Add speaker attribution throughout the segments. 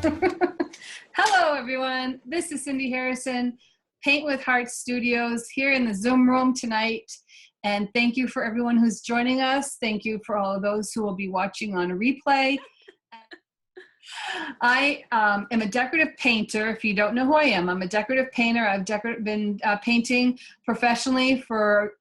Speaker 1: Hello, everyone. This is Cindy Harrison, Paint with Heart Studios, here in the Zoom room tonight. And thank you for everyone who's joining us. Thank you for all of those who will be watching on a replay. I am a decorative painter. If you don't know who I am, I'm a decorative painter. I've been painting professionally for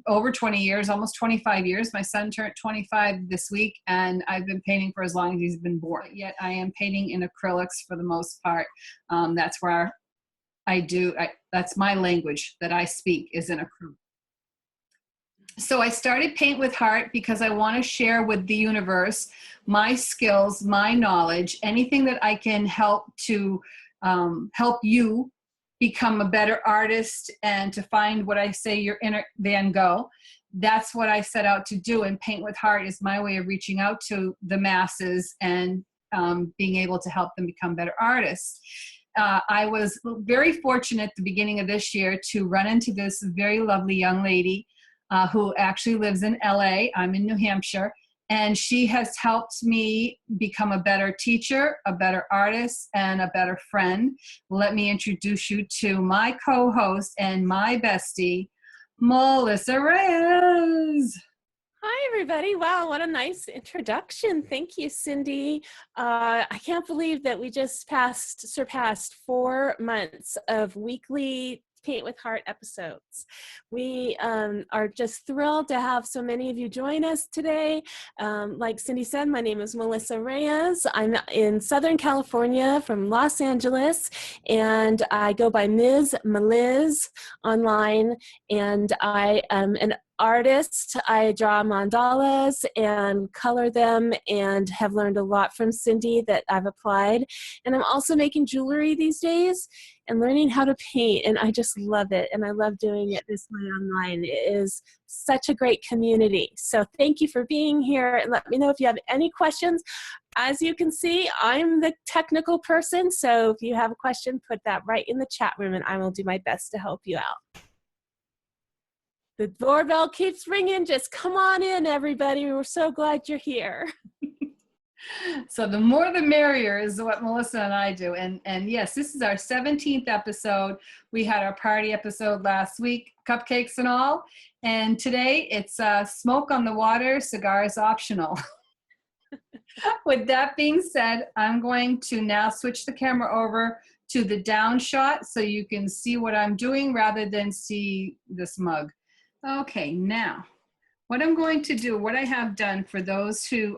Speaker 1: over 20 years, almost 25 years. My son turned 25 this week, and I've been painting for as long as he's been born. Yet I am painting in acrylics for the most part. That's where that's my language that I speak, is in acrylic. So I started Paint with Heart because I want to share with the universe my skills, my knowledge, anything that I can help to help you become a better artist and to find what I say your inner Van Gogh. That's what I set out to do, and Paint with Heart is my way of reaching out to the masses and being able to help them become better artists. I was very fortunate at the beginning of this year to run into this very lovely young lady who actually lives in LA. I'm in New Hampshire. And she has helped me become a better teacher, a better artist, and a better friend. Let me introduce you to my co-host and my bestie, Melissa Reyes.
Speaker 2: Hi, everybody. Wow, what a nice introduction. Thank you, Cindy. I can't believe that we just surpassed 4 months of weekly Paint with Heart episodes. We are just thrilled to have so many of you join us today. Like Cindy said, my name is Melissa Reyes. I'm in Southern California from Los Angeles, and I go by Ms. Meliz online, and I am an artist. I draw mandalas and color them, and have learned a lot from Cindy that I've applied. And I'm also making jewelry these days and learning how to paint, and I just love it, and I love doing it this way online. It is such a great community. So thank you for being here, and let me know if you have any questions. As you can see, I'm the technical person, so if you have a question, put that right in the chat room, and I will do my best to help you out. The doorbell keeps ringing. Just come on in, everybody. We're so glad you're here.
Speaker 1: So the more the merrier is what Melissa and I do. And yes, this is our 17th episode. We had our party episode last week, cupcakes and all. And today it's smoke on the water, cigars optional. With that being said, I'm going to now switch the camera over to the down shot so you can see what I'm doing rather than see this mug. Okay, now what I'm going to do, what I have done for those who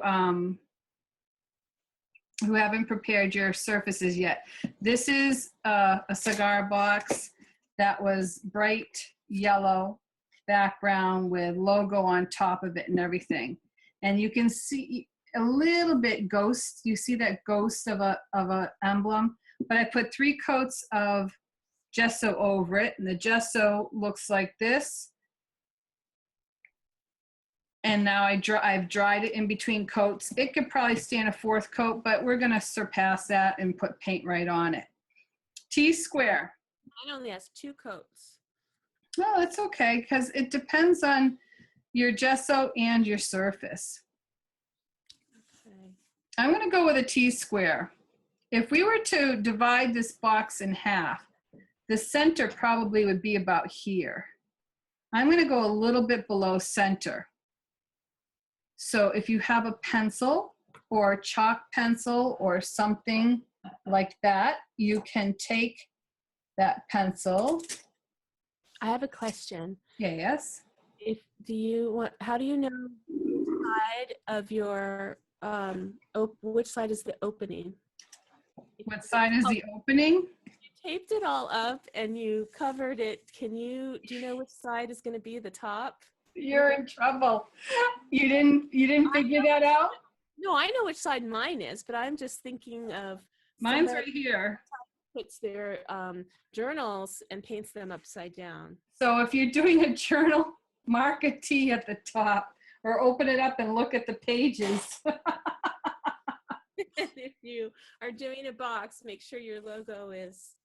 Speaker 1: haven't prepared your surfaces yet. This is a cigar box that was bright yellow background with logo on top of it and everything. And you can see a little bit ghost. You see that ghost of a emblem, but I put 3 coats of gesso over it, and the gesso looks like this. And now I've dried it in between coats. It could probably stand a 4th coat, but we're gonna surpass that and put paint right on it. T-square.
Speaker 2: Mine only has 2 coats.
Speaker 1: Oh, that's okay, because it depends on your gesso and your surface.
Speaker 2: Okay.
Speaker 1: I'm gonna go with a T-square. If we were to divide this box in half, the center probably would be about here. I'm gonna go a little bit below center. So if you have a pencil or chalk pencil or something like that, you can take that pencil.
Speaker 2: I have a question.
Speaker 1: Yes.
Speaker 2: How do you know which side of your, which side is the opening?
Speaker 1: What side is the opening?
Speaker 2: You taped it all up and you covered it. Do you know which side is going to be the top?
Speaker 1: You're in trouble. You didn't figure that out?
Speaker 2: No, I know which side mine is, but I'm just thinking of
Speaker 1: mine's right here.
Speaker 2: Puts their journals and paints them upside down.
Speaker 1: So if you're doing a journal, mark a T at the top or open it up and look at the pages.
Speaker 2: And if you are doing a box, make sure your logo is,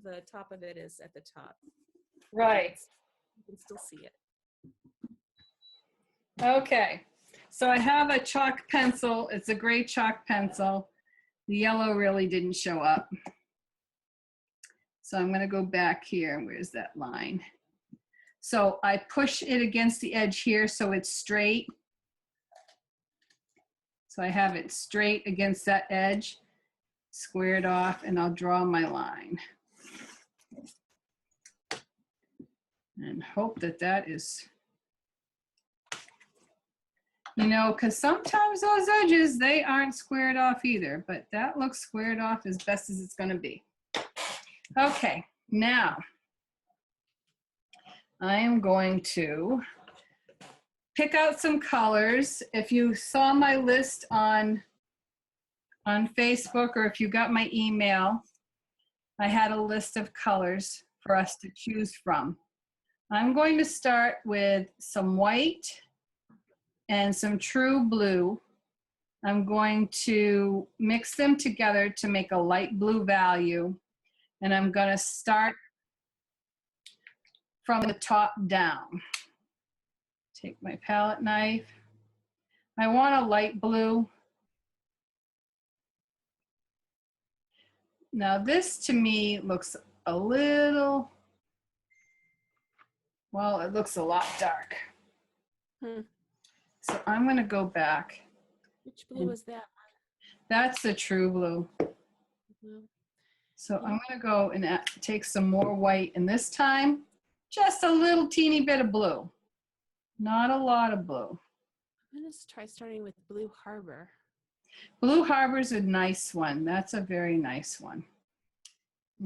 Speaker 2: the top of it is at the top.
Speaker 1: Right.
Speaker 2: You can still see it.
Speaker 1: Okay, so I have a chalk pencil. It's a gray chalk pencil. The yellow really didn't show up. So I'm going to go back here. Where's that line? So I push it against the edge here so it's straight. So I have it straight against that edge, squared off, and I'll draw my line. And hope that that is, you know, because sometimes those edges, they aren't squared off either, but that looks squared off as best as it's going to be. Okay, now I am going to pick out some colors. If you saw my list on Facebook, or if you got my email, I had a list of colors for us to choose from. I'm going to start with some white and some true blue. I'm going to mix them together to make a light blue value. And I'm going to start from the top down. Take my palette knife. I want a light blue. Now this to me looks a little, well, it looks a lot dark. So I'm going to go back.
Speaker 2: Which blue is that?
Speaker 1: That's the true blue. So I'm going to go and take some more white, and this time just a little teeny bit of blue. Not a lot of blue.
Speaker 2: I'm going to try starting with Blue Harbor.
Speaker 1: Blue Harbor's a nice one. That's a very nice one.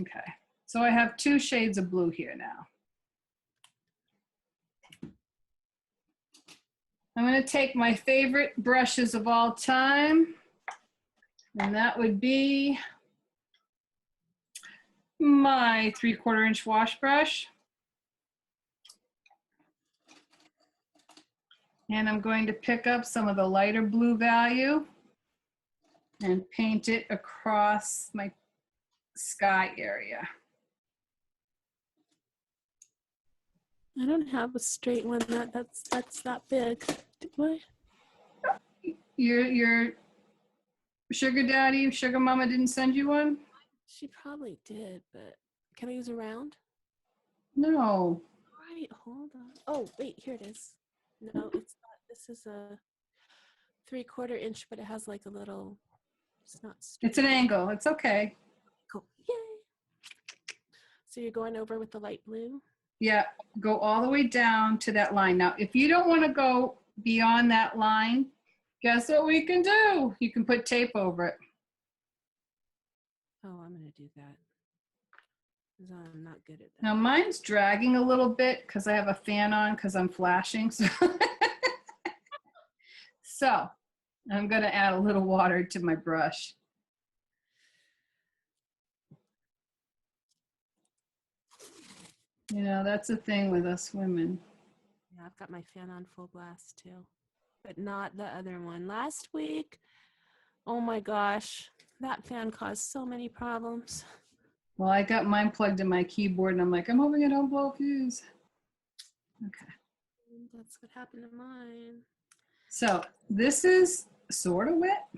Speaker 1: Okay, so I have 2 shades of blue here now. I'm going to take my favorite brushes of all time, and that would be my 3/4 inch wash brush. And I'm going to pick up some of the lighter blue value and paint it across my sky area.
Speaker 2: I don't have a straight one that's that big. What?
Speaker 1: Your sugar daddy, sugar mama didn't send you one?
Speaker 2: She probably did, but can I use a round?
Speaker 1: No.
Speaker 2: Right, hold on. Oh, wait, here it is. No, it's not. This is a 3/4 inch, but it has like a little, it's not straight.
Speaker 1: It's an angle. It's okay.
Speaker 2: Cool. Yay. So you're going over with the light blue?
Speaker 1: Yeah, go all the way down to that line. Now, if you don't want to go beyond that line, guess what we can do? You can put tape over it.
Speaker 2: Oh, I'm going to do that. Because I'm not good at that.
Speaker 1: Now, mine's dragging a little bit because I have a fan on because I'm flashing. So I'm going to add a little water to my brush. You know, that's the thing with us women.
Speaker 2: Yeah, I've got my fan on full blast too, but not the other one. Last week, oh my gosh, that fan caused so many problems.
Speaker 1: Well, I got mine plugged in my keyboard and I'm like, I'm hoping I don't blow a fuse. Okay.
Speaker 2: That's what happened to mine.
Speaker 1: So this is sort of wet.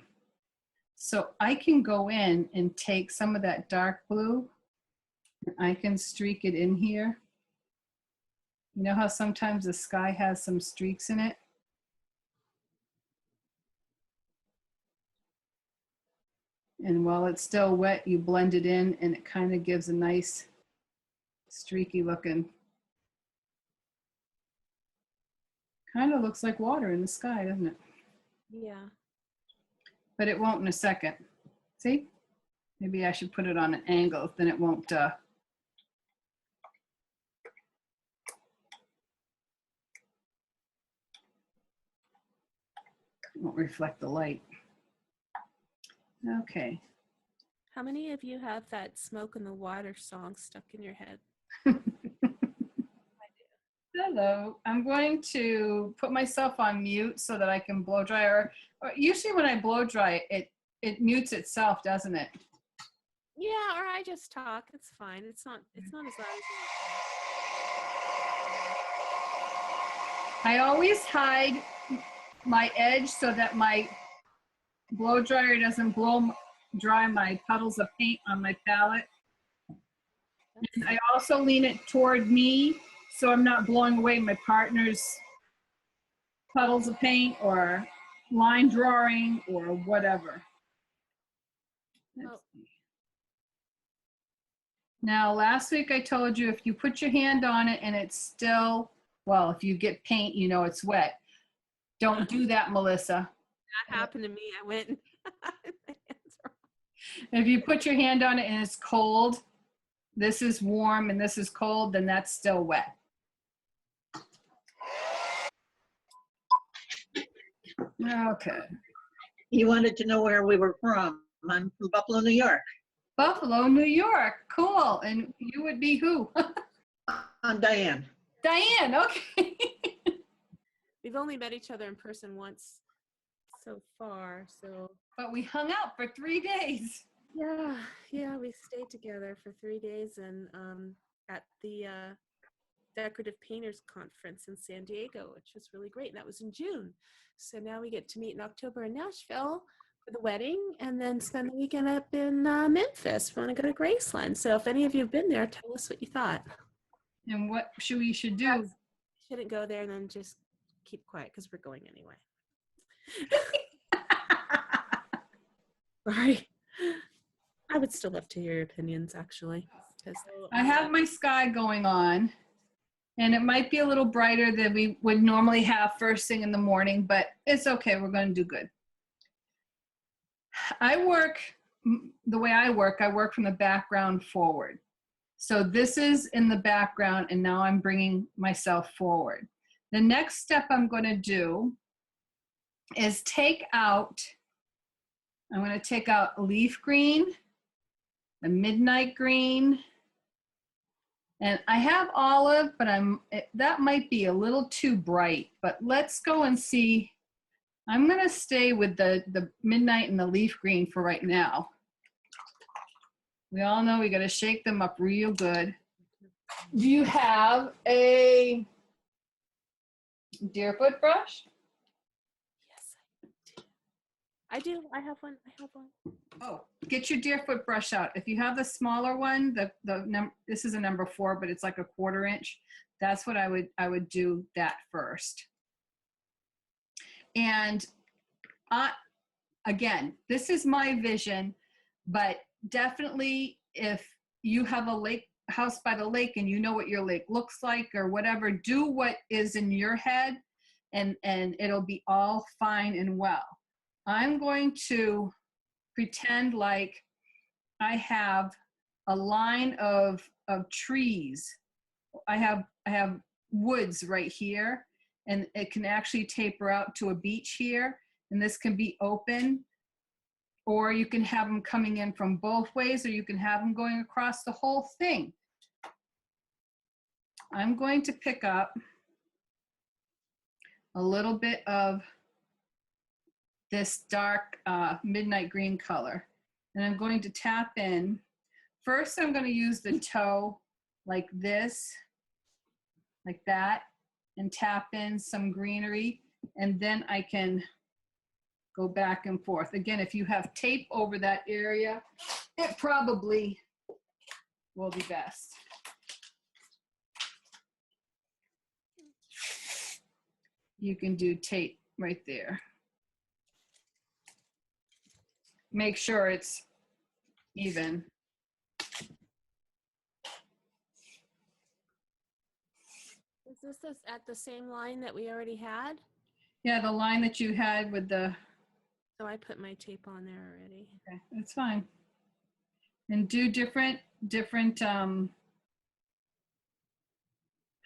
Speaker 1: So I can go in and take some of that dark blue. I can streak it in here. You know how sometimes the sky has some streaks in it? And while it's still wet, you blend it in and it kind of gives a nice streaky looking. Kind of looks like water in the sky, doesn't it?
Speaker 2: Yeah.
Speaker 1: But it won't in a second. See? Maybe I should put it on an angle, then it won't reflect the light. Okay.
Speaker 2: How many of you have that smoke in the water song stuck in your head?
Speaker 1: Hello. I'm going to put myself on mute so that I can blow dry. Or usually when I blow dry, it mutes itself, doesn't it?
Speaker 2: Yeah, or I just talk. It's fine. It's not as loud as
Speaker 1: I always hide my edge so that my blow dryer doesn't blow dry my puddles of paint on my palette. And I also lean it toward me so I'm not blowing away my partner's puddles of paint or line drawing or whatever.
Speaker 2: Oh.
Speaker 1: Now, last week I told you if you put your hand on it and it's still, well, if you get paint, you know it's wet. Don't do that, Melissa.
Speaker 2: That happened to me. I went.
Speaker 1: If you put your hand on it and it's cold, this is warm and this is cold, then that's still wet. Okay.
Speaker 3: You wanted to know where we were from. I'm from Buffalo, New York.
Speaker 1: Buffalo, New York. Cool. And you would be who?
Speaker 3: I'm Diane.
Speaker 1: Diane. Okay.
Speaker 2: We've only met each other in person once so far, so.
Speaker 1: But we hung out for 3 days.
Speaker 2: Yeah, we stayed together for 3 days and at the Decorative Painters Conference in San Diego, which was really great. And that was in June. So now we get to meet in October in Nashville for the wedding and then spend the weekend up in Memphis. We want to go to Graceland. So if any of you have been there, tell us what you thought.
Speaker 1: And what we should do?
Speaker 2: Shouldn't go there and then just keep quiet because we're going anyway. Sorry. I would still love to hear your opinions, actually.
Speaker 1: I have my sky going on, and it might be a little brighter than we would normally have first thing in the morning, but it's okay. We're going to do good. The way I work from the background forward. So this is in the background, and now I'm bringing myself forward. The next step I'm going to do is I'm going to take out leaf green, the midnight green, and I have olive, but that might be a little too bright, but let's go and see. I'm going to stay with the midnight and the leaf green for right now. We all know we got to shake them up real good. Do you have a Deerfoot brush?
Speaker 2: Yes, I do. I have one.
Speaker 1: Oh, get your Deerfoot brush out. If you have the smaller one, this is a number 4, but it's like a 1/4 inch. That's what I would do that first. And again, this is my vision, but definitely if you have a house by the lake and you know what your lake looks like or whatever, do what is in your head and it'll be all fine and well. I'm going to pretend like I have a line of trees. I have woods right here, and it can actually taper out to a beach here, and this can be open, or you can have them coming in from both ways, or you can have them going across the whole thing. I'm going to pick up a little bit of this dark midnight green color, and I'm going to tap in. First, I'm going to use the toe like this, like that, and tap in some greenery, and then I can go back and forth. Again, if you have tape over that area, it probably will be best. You can do tape right there. Make sure it's even.
Speaker 2: Is this at the same line that we already had?
Speaker 1: Yeah, the line that you had with the.
Speaker 2: So I put my tape on there already.
Speaker 1: Okay, that's fine. And do different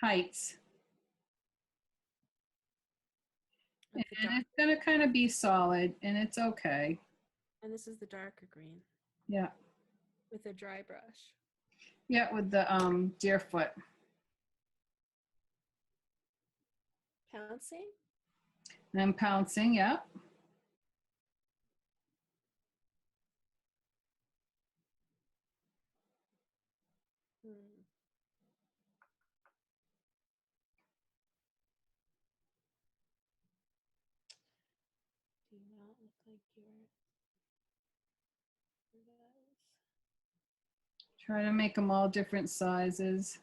Speaker 1: heights. And it's going to kind of be solid, and it's okay.
Speaker 2: And this is the darker green.
Speaker 1: Yeah.
Speaker 2: With a dry brush.
Speaker 1: Yeah, with the Deerfoot.
Speaker 2: Pouncing?
Speaker 1: And I'm pouncing, yeah.
Speaker 2: Do not look like you're.
Speaker 1: Try to make them all different sizes.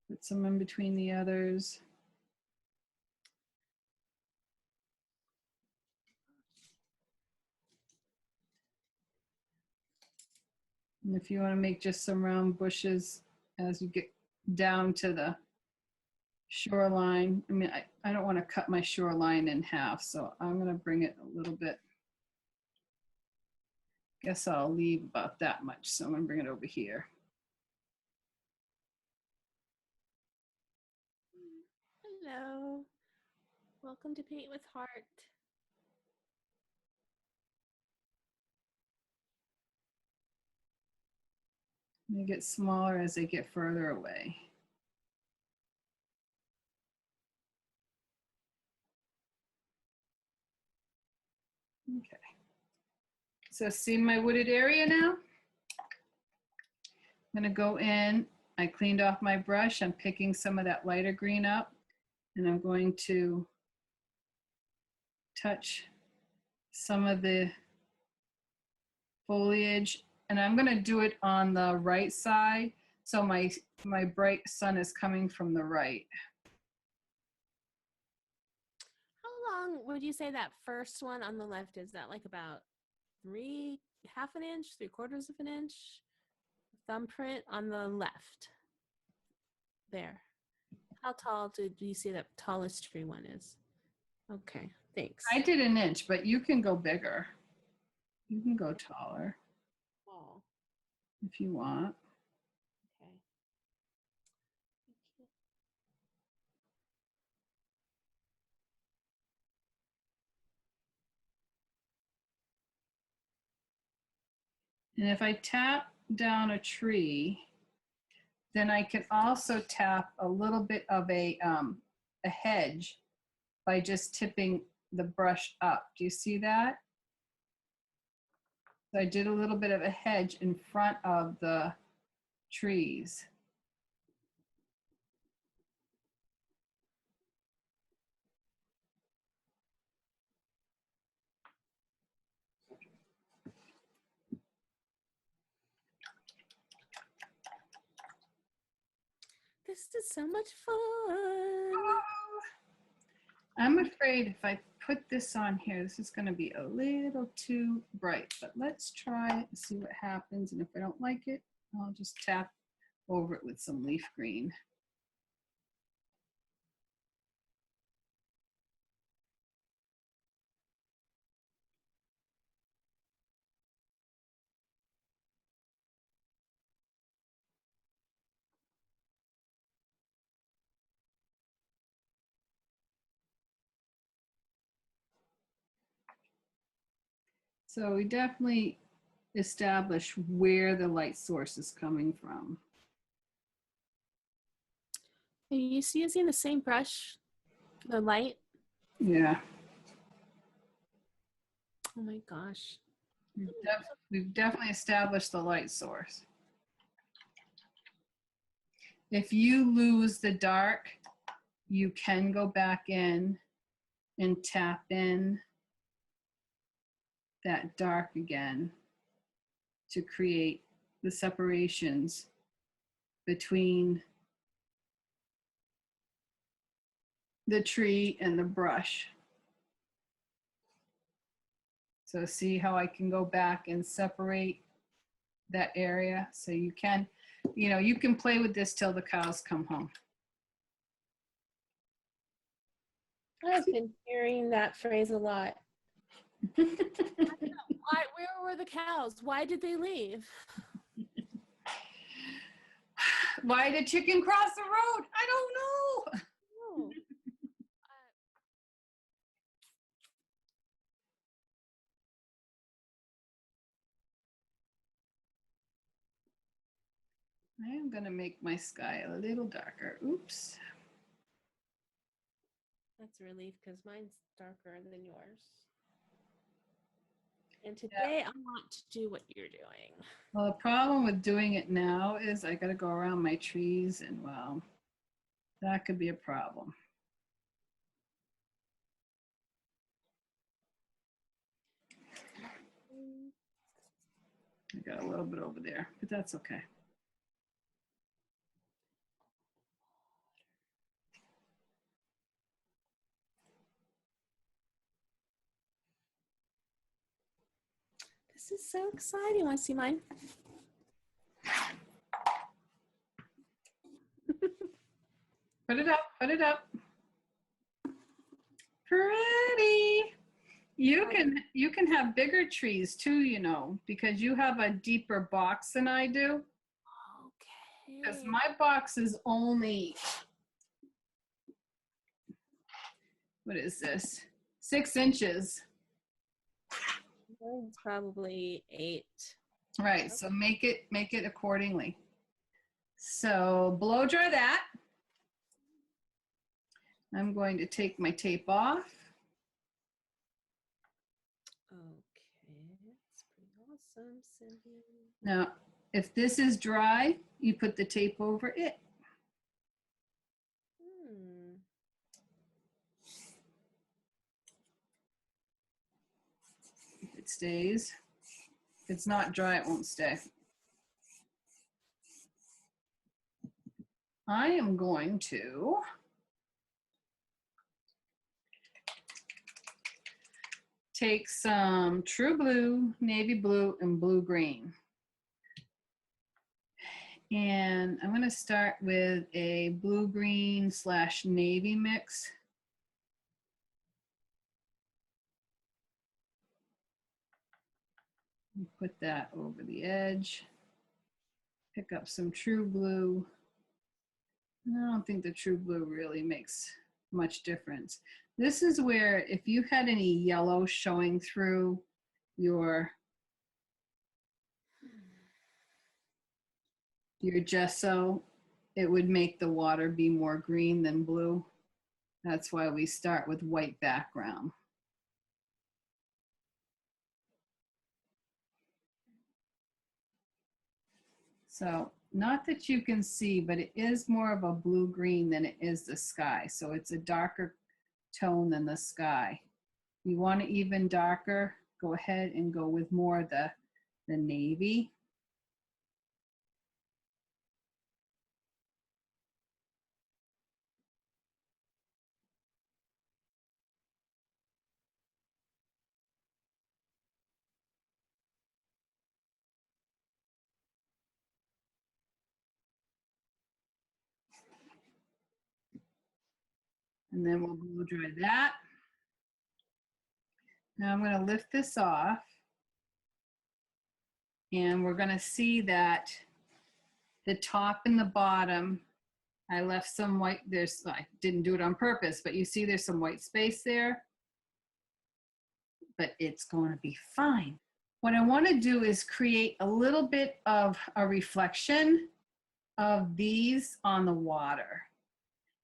Speaker 1: Put some in between the others. And if you want to make just some round bushes as you get down to the shoreline, I mean, I don't want to cut my shoreline in half, so I'm going to bring it a little bit. Guess I'll leave about that much, so I'm going to bring it over here.
Speaker 2: Hello. Welcome to Paint with Heart.
Speaker 1: They get smaller as they get further away. Okay. So see my wooded area now? I'm gonna go in, I cleaned off my brush, I'm picking some of that lighter green up, and I'm going to touch some of the foliage, and I'm gonna do it on the right side, so my bright sun is coming from the right.
Speaker 2: How long would you say that first one on the left is? That like about half an inch, 3/4 of an inch? Thumbprint on the left. There. How tall do you see that tallest tree one is? Okay, thanks.
Speaker 1: I did an inch, but you can go bigger. You can go taller
Speaker 2: Oh,
Speaker 1: if you want.
Speaker 2: okay. Thank you.
Speaker 1: And if I tap down a tree, then I can also tap a little bit of a hedge by just tipping the brush up. Do you see that? So I did a little bit of a hedge in front of the trees.
Speaker 2: This is so much fun.
Speaker 1: I'm afraid if I put this on here, this is going to be a little too bright, but let's try and see what happens. And if I don't like it, I'll just tap over it with some leaf green. So we definitely establish where the light source is coming from.
Speaker 2: Are you using the same brush for the light?
Speaker 1: Yeah.
Speaker 2: Oh my gosh.
Speaker 1: We've definitely established the light source. If you lose the dark, you can go back in and tap in that dark again to create the separations between the tree and the brush. So see how I can go back and separate that area? So you can, you can play with this till the cows come home.
Speaker 2: I've been hearing that phrase a lot. Where were the cows? Why did they leave?
Speaker 1: Why did chicken cross the road? I don't know.
Speaker 2: Oh.
Speaker 1: I am going to make my sky a little darker. Oops.
Speaker 2: That's a relief because mine's darker than yours. And today I want to do what you're doing.
Speaker 1: Well, the problem with doing it now is I got to go around my trees, and well, that could be a problem. I got a little bit over there, but that's okay.
Speaker 2: This is so exciting. Want to see mine?
Speaker 1: Put it up, put it up. Pretty. You can have bigger trees too, you know, because you have a deeper box than I do.
Speaker 2: Okay.
Speaker 1: Because my box is only, what is this? 6 inches.
Speaker 2: Mine's probably 8.
Speaker 1: Right, so make it accordingly. So blow dry that. I'm going to take my tape off.
Speaker 2: Okay, that's pretty awesome, Cindy.
Speaker 1: Now, if this is dry, you put the tape over it. If it stays. If it's not dry, it won't stay. I am going to take some true blue, navy blue, and blue green. And I'm going to start with a blue green / navy mix. Put that over the edge. Pick up some true blue. I don't think the true blue really makes much difference. This is where if you had any yellow showing through your gesso, it would make the water be more green than blue. That's why we start with white background. So not that you can see, but it is more of a blue-green than it is the sky. So it's a darker tone than the sky. You want it even darker, go ahead and go with more of the navy. And then we'll blow dry that. Now I'm going to lift this off. And we're going to see that the top and the bottom, I left some white, I didn't do it on purpose, but you see there's some white space there. But it's going to be fine. What I want to do is create a little bit of a reflection of these on the water.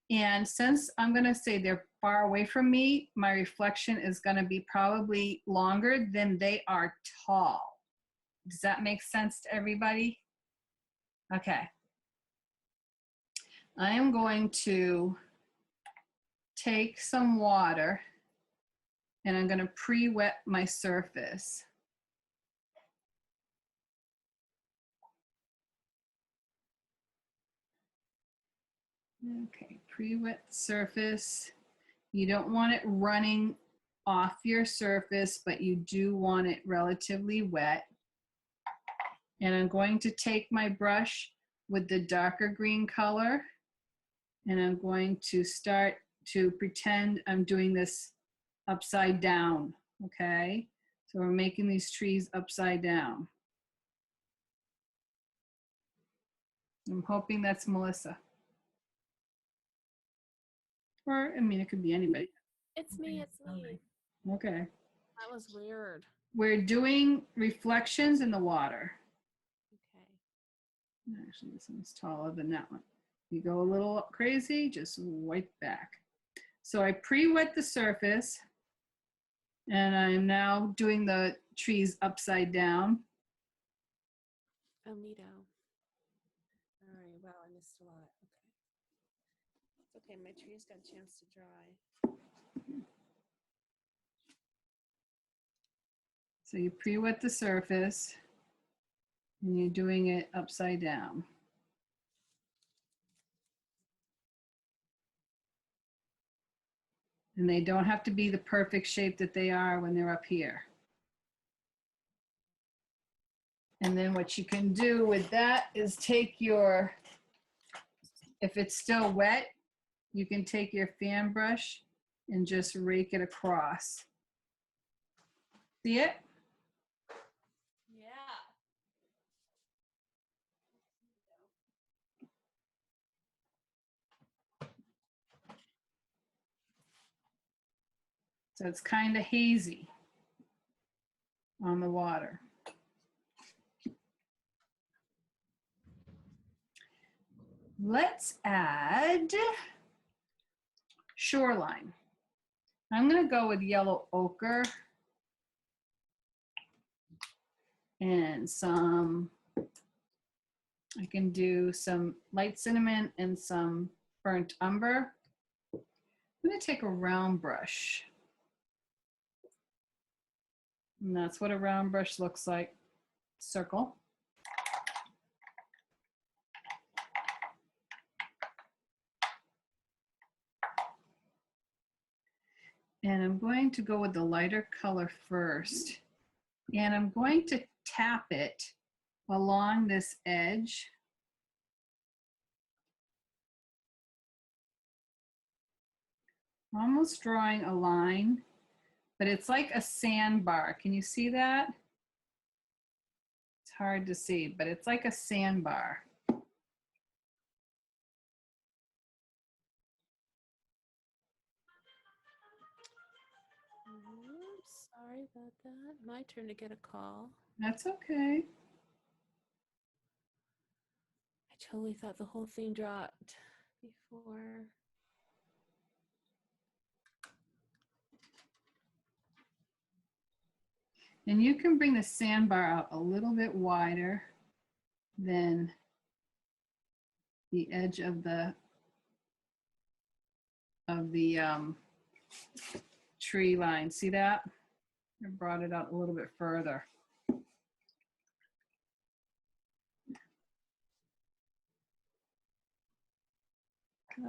Speaker 1: And since I'm going to say they're far away from me, my reflection is going to be probably longer than they are tall. Does that make sense to everybody? Okay. I am going to take some water and I'm going to pre-wet my surface. Okay, pre-wet surface. You don't want it running off your surface, but you do want it relatively wet. And I'm going to take my brush with the darker green color, and I'm going to start to pretend I'm doing this upside down, okay? So we're making these trees upside down. I'm hoping that's Melissa. Or, I mean, it could be anybody.
Speaker 2: It's me.
Speaker 1: Okay.
Speaker 2: That was weird.
Speaker 1: We're doing reflections in the water.
Speaker 2: Okay.
Speaker 1: Actually, this one's taller than that one. You go a little crazy, just wipe back. So I pre-wet the surface, and I'm now doing the trees upside down.
Speaker 2: Oh, neato. All right. Wow, I missed a lot. Okay. It's okay. My trees got a chance to dry.
Speaker 1: So you pre-wet the surface. And you're doing it upside down. And they don't have to be the perfect shape that they are when they're up here. And then what you can do with that is take your, if it's still wet, you can take your fan brush and just rake it across. See it?
Speaker 2: Yeah.
Speaker 1: So it's kind of hazy on the water. Let's add shoreline. I'm going to go with yellow ochre and some, I can do some light cinnamon and some burnt umber. I'm going to take a round brush. And that's what a round brush looks like. Circle. And I'm going to go with the lighter color first. And I'm going to tap it along this edge. Almost drawing a line, but it's like a sandbar. Can you see that? It's hard to see, but it's like a sandbar.
Speaker 2: Sorry about that. My turn to get a call.
Speaker 1: That's okay.
Speaker 2: I totally thought the whole thing dropped before.
Speaker 1: And you can bring the sandbar out a little bit wider than the edge of the tree line. See that? I brought it out a little bit further.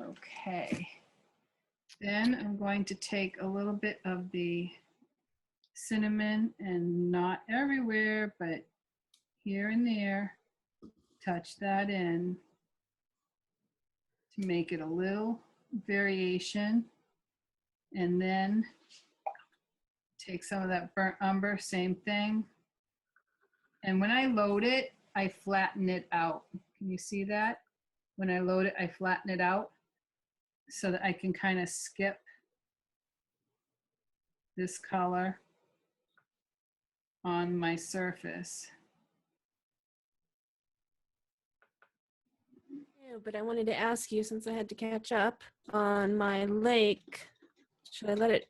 Speaker 1: Okay. Then I'm going to take a little bit of the cinnamon, and not everywhere, but here and there, touch that in to make it a little variation. And then take some of that burnt umber, same thing. And when I load it, I flatten it out. Can you see that? When I load it, I flatten it out so that I can kind of skip this color on my surface.
Speaker 2: Yeah, but I wanted to ask you, since I had to catch up on my lake, should I let it,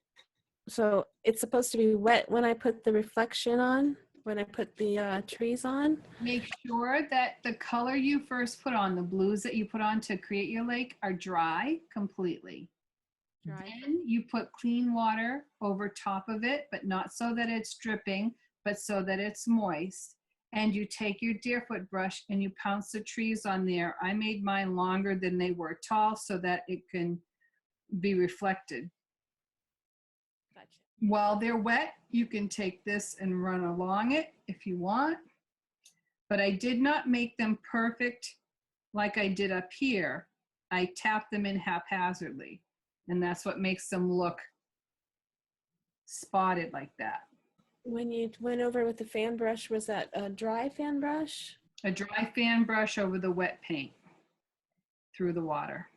Speaker 2: so it's supposed to be wet when I put the reflection on, when I put the trees on?
Speaker 1: Make sure that the color you first put on, the blues that you put on to create your lake, are dry completely.
Speaker 2: Dry.
Speaker 1: Then you put clean water over top of it, but not so that it's dripping, but so that it's moist. And you take your deerfoot brush and you pounce the trees on there. I made mine longer than they were tall so that it can be reflected.
Speaker 2: Gotcha.
Speaker 1: While they're wet, you can take this and run along it if you want. But I did not make them perfect like I did up here. I tapped them in haphazardly. And that's what makes them look spotted like that.
Speaker 2: When you went over with the fan brush, was that a dry fan brush?
Speaker 1: A dry fan brush over the wet paint through the water.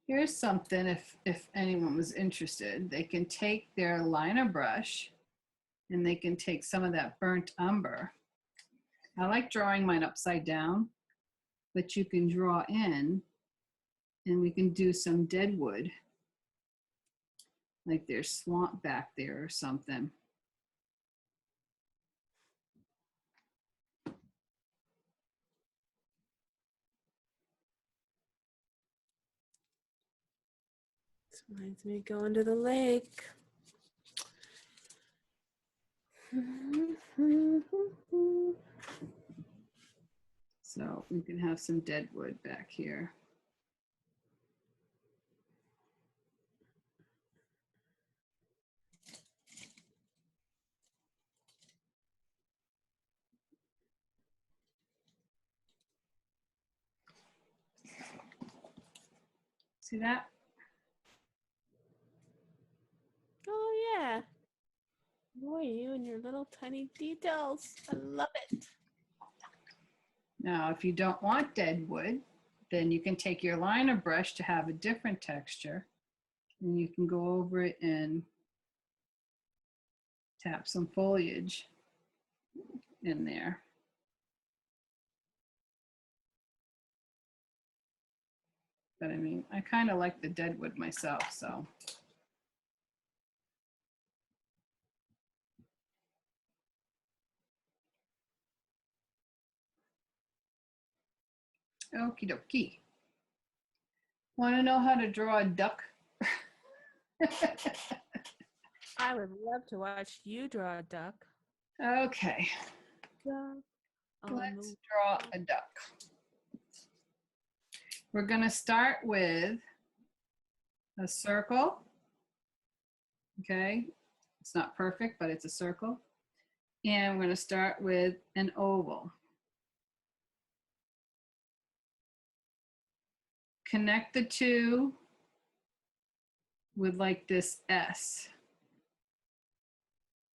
Speaker 1: Here's something if anyone was interested. They can take their liner brush and they can take some of that burnt umber. I like drawing mine upside down, but you can draw in and we can do some deadwood. Like there's swamp back there or something.
Speaker 2: This reminds me of going to the lake.
Speaker 1: So we can have some dead wood back here. See that?
Speaker 2: Oh yeah. Boy, you and your little tiny details. I love it.
Speaker 1: Now, if you don't want dead wood, then you can take your liner brush to have a different texture, and you can go over it and tap some foliage in there. But I mean, I kind of like the dead wood myself, so. Okie dokie. Want to know how to draw a duck?
Speaker 2: I would love to watch you draw a duck.
Speaker 1: Okay,
Speaker 2: Duck on
Speaker 1: let's
Speaker 2: the
Speaker 1: draw a duck. We're going to start with a circle. Okay, it's not perfect, but it's a circle. And we're going to start with an oval. Connect the two with like this S.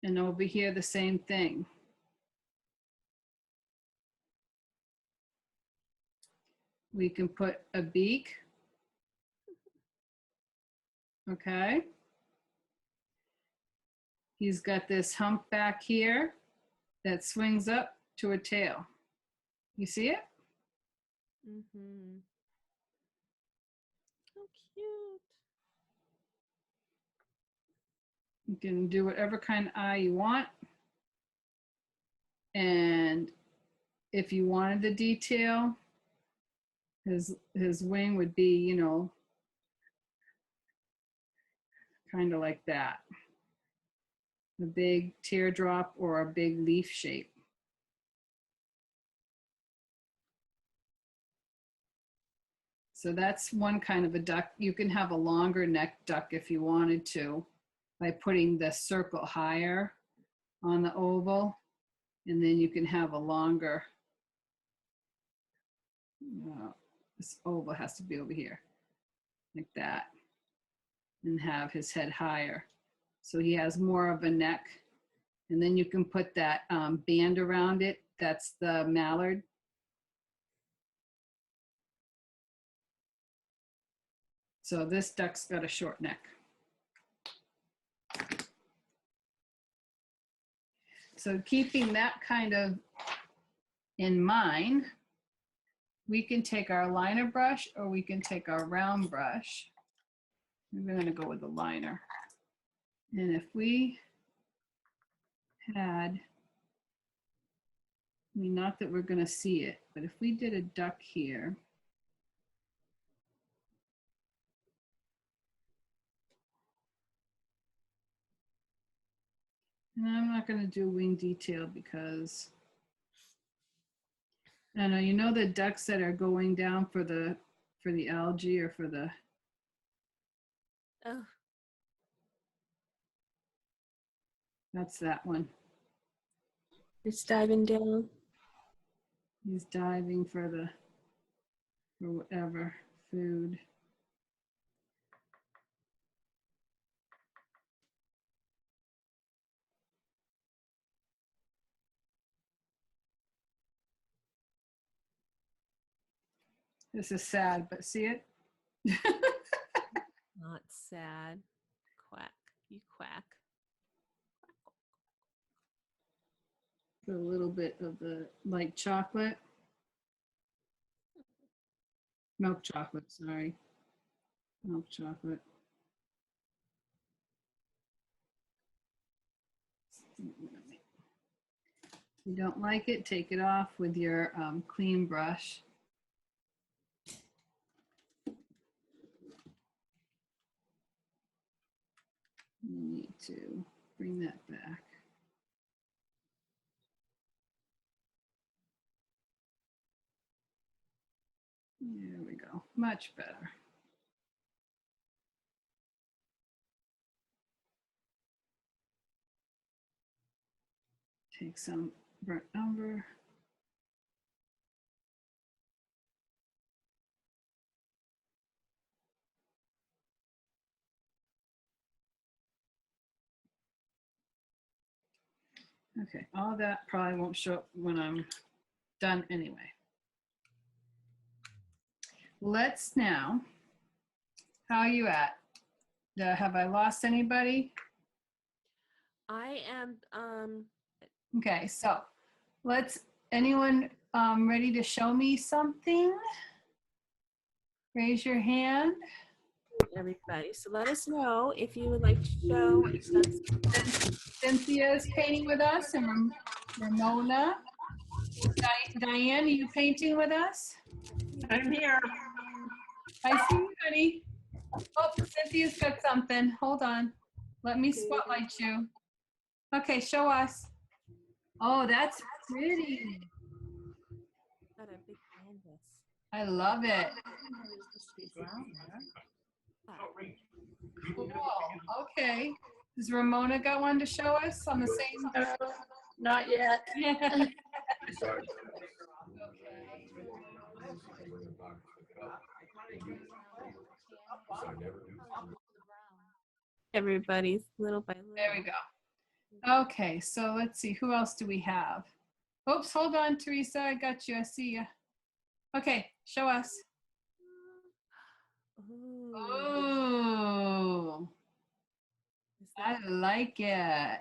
Speaker 1: And over here, the same thing. We can put a beak. Okay. He's got this hump back here that swings up to a tail. You see it?
Speaker 2: Mm-hmm. How cute.
Speaker 1: You can do whatever kind of eye you want. And if you wanted the detail, his wing would be, you know, kind of like that. A big teardrop or a big leaf shape. So that's one kind of a duck. You can have a longer neck duck if you wanted to by putting the circle higher on the oval, and then you can have a longer, this oval has to be over here, like that, and have his head higher. So he has more of a neck, and then you can put that band around it. That's the mallard. So this duck's got a short neck. So keeping that kind of in mind, we can take our liner brush or we can take our round brush. We're going to go with the liner. And if we had, I mean, not that we're going to see it, but if we did a duck here, and I'm not going to do wing detail because I know, you know, the ducks that are going down for the algae or for the,
Speaker 2: Oh,
Speaker 1: that's that one.
Speaker 2: just diving down.
Speaker 1: He's diving for whatever food. This is sad, but see it?
Speaker 2: Not sad. Quack. You quack.
Speaker 1: A little bit of the light chocolate. Milk chocolate, sorry. Milk chocolate. If you don't like it, take it off with your clean brush. You need to bring that back. There we go. Much better. Take some burnt umber. Okay, all that probably won't show up when I'm done anyway. Let's now, how are you at? Have I lost anybody?
Speaker 2: I am,
Speaker 1: Okay, so anyone ready to show me something? Raise your hand.
Speaker 2: everybody. So let us know if you would like to show what you've done.
Speaker 1: Cynthia is painting with us, and Ramona. Diane, are you painting with us?
Speaker 3: I'm here.
Speaker 1: I see you, honey. Oh, Cynthia's got something. Hold on. Let me spotlight you. Okay, show us. Oh, that's pretty.
Speaker 2: Got a big canvas.
Speaker 1: I love it. Cool. Okay. Has Ramona got one to show us on the same?
Speaker 3: Not yet.
Speaker 2: Everybody's little by little.
Speaker 1: There we go. Okay, so let's see. Who else do we have? Oops, hold on, Teresa. I got you. I see you. Okay, show us.
Speaker 2: Ooh.
Speaker 1: Oh,
Speaker 2: Is
Speaker 1: I
Speaker 2: that
Speaker 1: like it.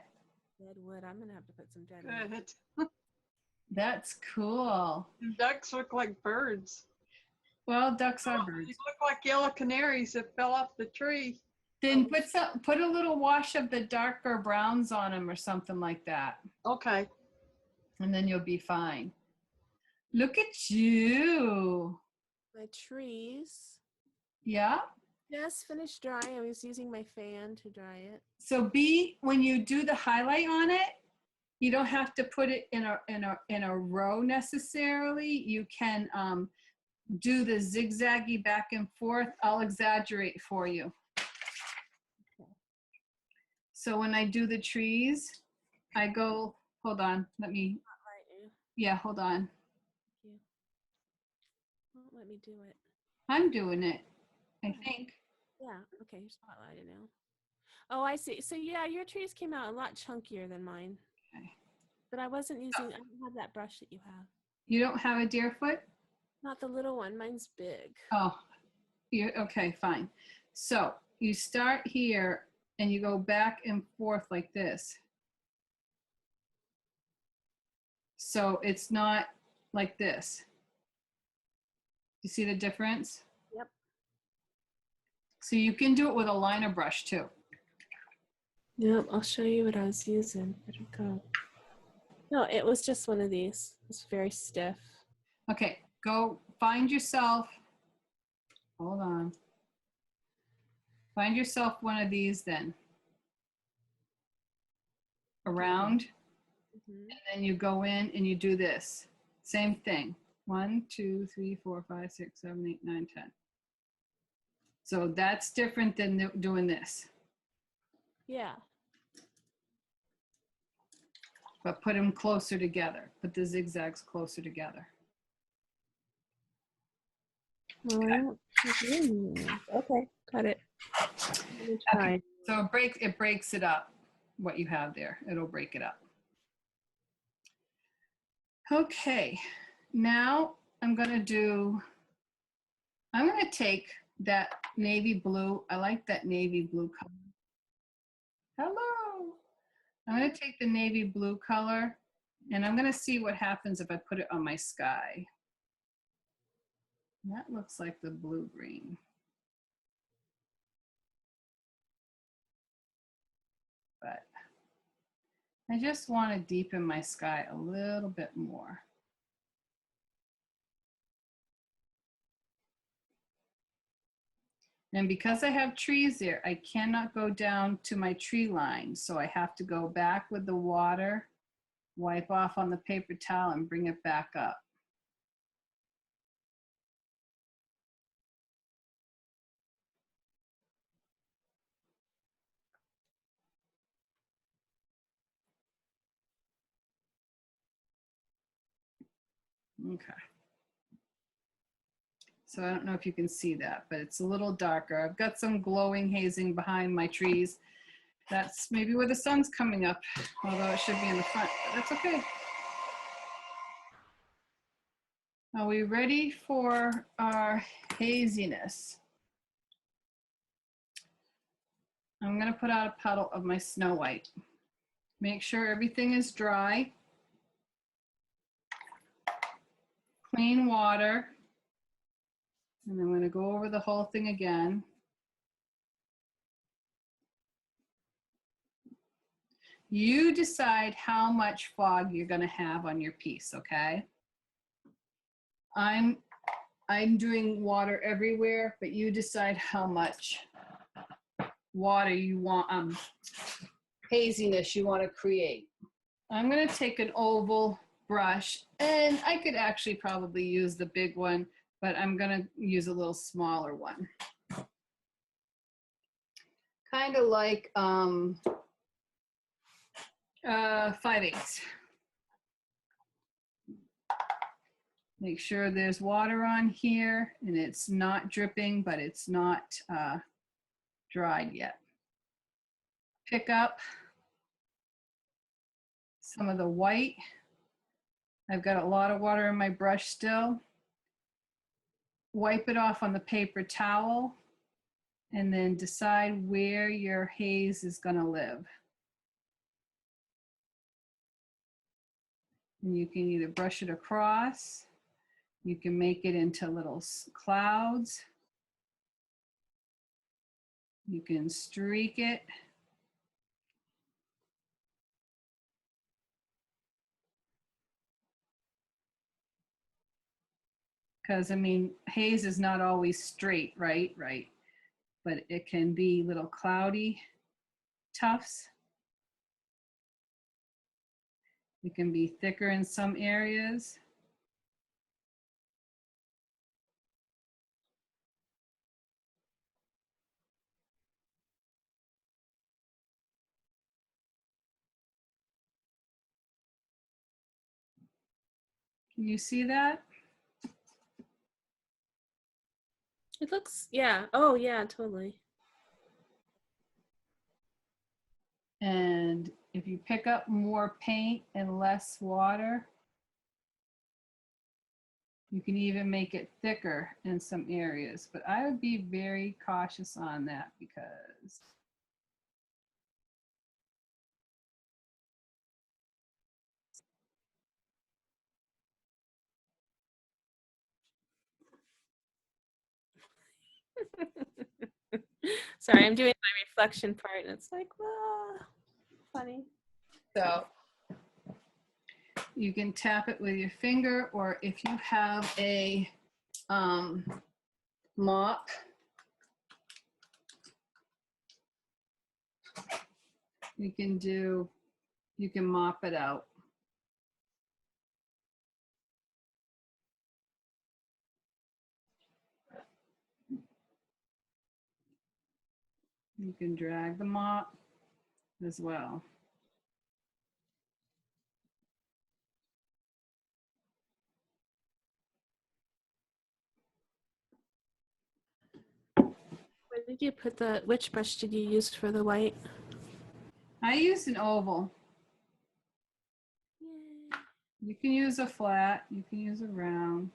Speaker 2: dead wood? I'm gonna have to put some dead wood.
Speaker 4: Good.
Speaker 1: That's cool.
Speaker 4: The ducks look like birds.
Speaker 1: Well, ducks are
Speaker 4: They
Speaker 1: birds.
Speaker 4: look like yellow canaries that fell off the tree.
Speaker 1: Then put a little wash of the darker browns on them or something like that,
Speaker 4: Okay.
Speaker 1: and then you'll be fine. Look at you.
Speaker 2: My trees
Speaker 1: Yeah.
Speaker 2: just finished drying. I was using my fan to dry it.
Speaker 1: So when you do the highlight on it, you don't have to put it in a row necessarily. You can do the zigzaggy back and forth. I'll exaggerate for you. So when I do the trees, I go, hold on, yeah, hold on.
Speaker 2: Thank you. Won't let me do it.
Speaker 1: I'm doing it, I think.
Speaker 2: Yeah, okay, you're spotlighted now. Oh, I see. So yeah, your trees came out a lot chunkier than mine.
Speaker 1: Okay.
Speaker 2: But I don't have that brush that you have.
Speaker 1: You don't have a deer foot?
Speaker 2: Not the little one, mine's big.
Speaker 1: Oh, okay, fine. So you start here and you go back and forth like this. So it's not like this. You see the difference?
Speaker 2: Yep.
Speaker 1: So you can do it with a liner brush too.
Speaker 2: Yep, I'll show you what I was using. Where'd it go? No, it was just one of these. It's very stiff.
Speaker 1: Okay, go find yourself, hold on. Find yourself one of these then. Around,
Speaker 2: Mm-hmm.
Speaker 1: and then you go in and you do this. Same thing. 1, 2, 3, 4, 5, 6, 7, 8, 9, 10. So that's different than doing this.
Speaker 2: Yeah.
Speaker 1: But put them closer together. Put the zigzags closer together.
Speaker 2: Well, okay, got it. Let me try.
Speaker 1: Okay. So it breaks it up, what you have there. It'll break it up. Okay, now I'm gonna take that navy blue. I like that navy blue color. Hello. I'm gonna take the navy blue color and I'm gonna see what happens if I put it on my sky. That looks like the blue-green. But I just want to deepen my sky a little bit more. And because I have trees there, I cannot go down to my tree line. So I have to go back with the water, wipe off on the paper towel and bring it back up. Okay. So I don't know if you can see that, but it's a little darker. I've got some glowing hazing behind my trees. That's maybe where the sun's coming up, although it should be in the front, but that's okay. Are we ready for our haziness? I'm gonna put out a puddle of my Snow White. Make sure everything is dry. Clean water. And I'm gonna go over the whole thing again. You decide how much fog you're gonna have on your piece, okay? I'm doing water everywhere, but you decide how much water you want, haziness you want to create. I'm going to take an oval brush, and I could actually probably use the big one, but I'm going to use a little smaller one. Kind of like 5/8. Make sure there's water on here and it's not dripping, but it's not dried yet. Pick up some of the white. I've got a lot of water in my brush still. Wipe it off on the paper towel and then decide where your haze is going to live. And you can either brush it across, you can make it into little clouds, you can streak it. Because, I mean, haze is not always straight, right? Right. But it can be little cloudy tufts. It can be thicker in some areas. Can you see that?
Speaker 2: It looks, yeah. Oh, yeah, totally.
Speaker 1: And if you pick up more paint and less water, you can even make it thicker in some areas. But I would be very cautious on that because
Speaker 2: Sorry, I'm doing my reflection part and it's like, wow, funny.
Speaker 1: so you can tap it with your finger, or if you have a mop, you can mop it out. You can drag the mop as well.
Speaker 2: Where did you put which brush did you use for the white?
Speaker 1: I used an oval.
Speaker 2: Yay.
Speaker 1: You can use a flat, you can use a round.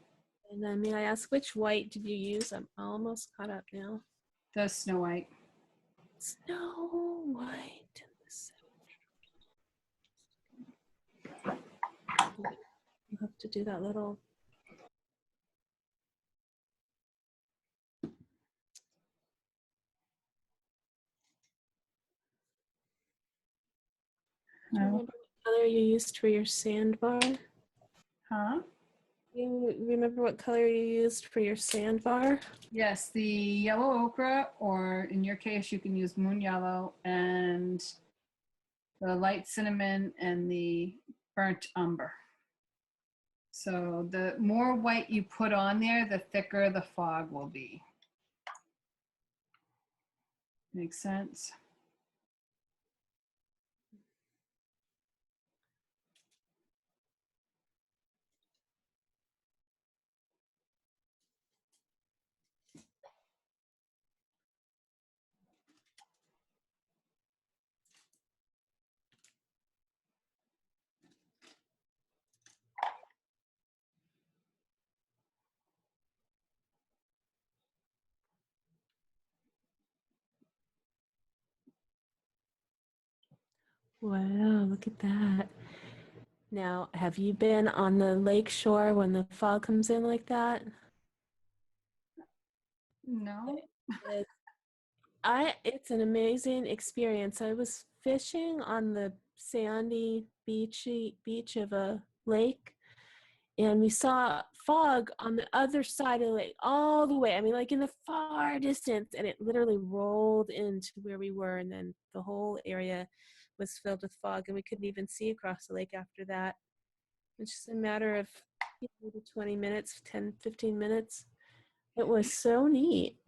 Speaker 2: And then may I ask, which white did you use? I'm almost caught up now.
Speaker 1: The Snow White.
Speaker 2: Snow White. You have to do that little. Do you remember what color you used for your sandbar?
Speaker 1: Huh?
Speaker 2: You remember what color you used for your sandbar?
Speaker 1: Yes, the yellow ochre, or in your case, you can use moon yellow, and the light cinnamon and the burnt umber. So the more white you put on there, the thicker the fog will be. Makes sense?
Speaker 2: Wow, look at that. Now, have you been on the lake shore when the fog comes in like that?
Speaker 1: No.
Speaker 2: It- it's an amazing experience. I was fishing on the sandy beach of a lake, and we saw fog on the other side of the lake all the way. I mean, like in the far distance, and it literally rolled into where we were, and then the whole area was filled with fog, and we couldn't even see across the lake after that. It's just a matter of maybe 20 minutes, 10, 15 minutes. It was so neat.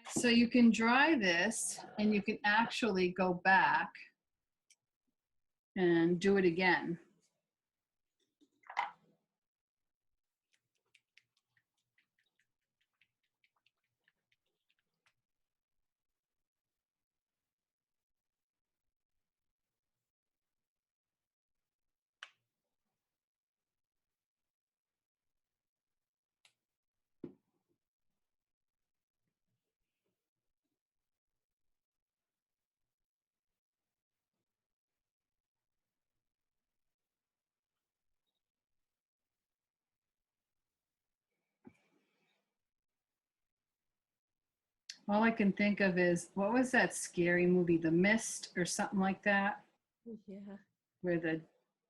Speaker 1: So you can dry this and you can actually go back and do it again. All I can think of is, what was that scary movie, The Mist or something like that,
Speaker 2: Yeah.
Speaker 1: where the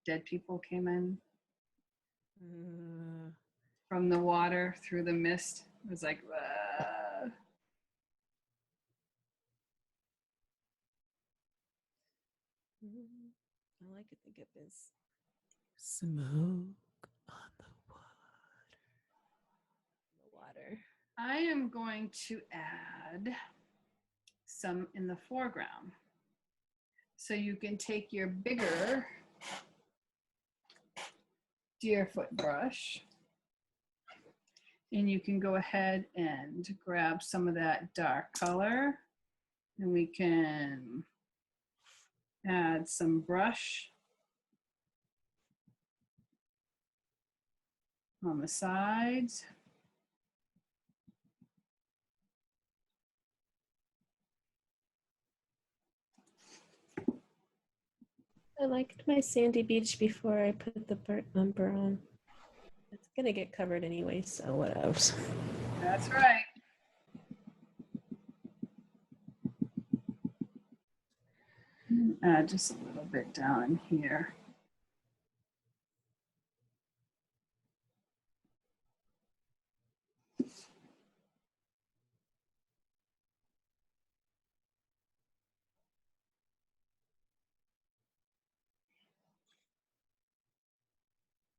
Speaker 1: dead people came in
Speaker 2: Uh,
Speaker 1: from the water through the mist? It was like,
Speaker 2: I like to think of this smoke on the water.
Speaker 1: I am going to add some in the foreground. So you can take your bigger deerfoot brush and you can go ahead and grab some of that dark color, and we can add some brush on the sides.
Speaker 2: I liked my sandy beach before I put the burnt umber on. It's gonna get covered anyway, so what else?
Speaker 1: That's right. Add just a little bit down here.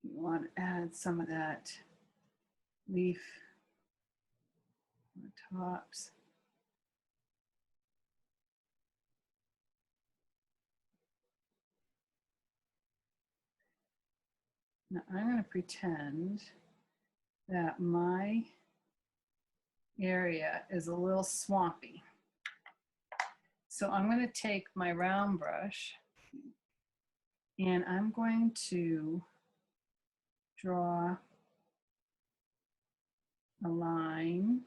Speaker 1: You want to add some of that leaf on the tops. Now I'm going to pretend that my area is a little swampy. So I'm going to take my round brush and I'm going to draw a line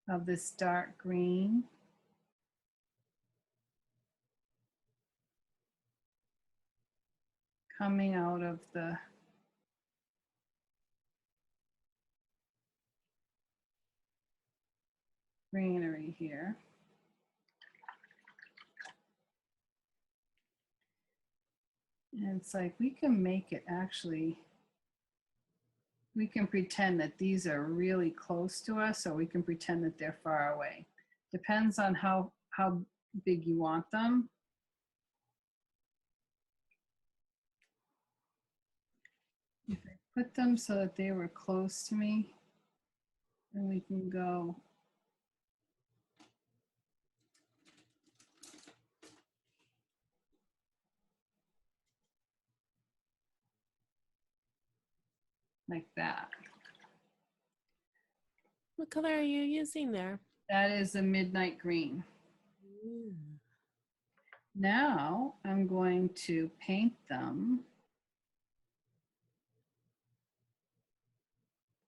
Speaker 1: of this dark green. Coming out of the greenery here. And it's like we can make it actually, we can pretend that these are really close to us, or we can pretend that they're far away. Depends on how big you want them. If I put them so that they were close to me, then we can go like that.
Speaker 2: What color are you using there?
Speaker 1: That is a midnight green. Now I'm going to paint them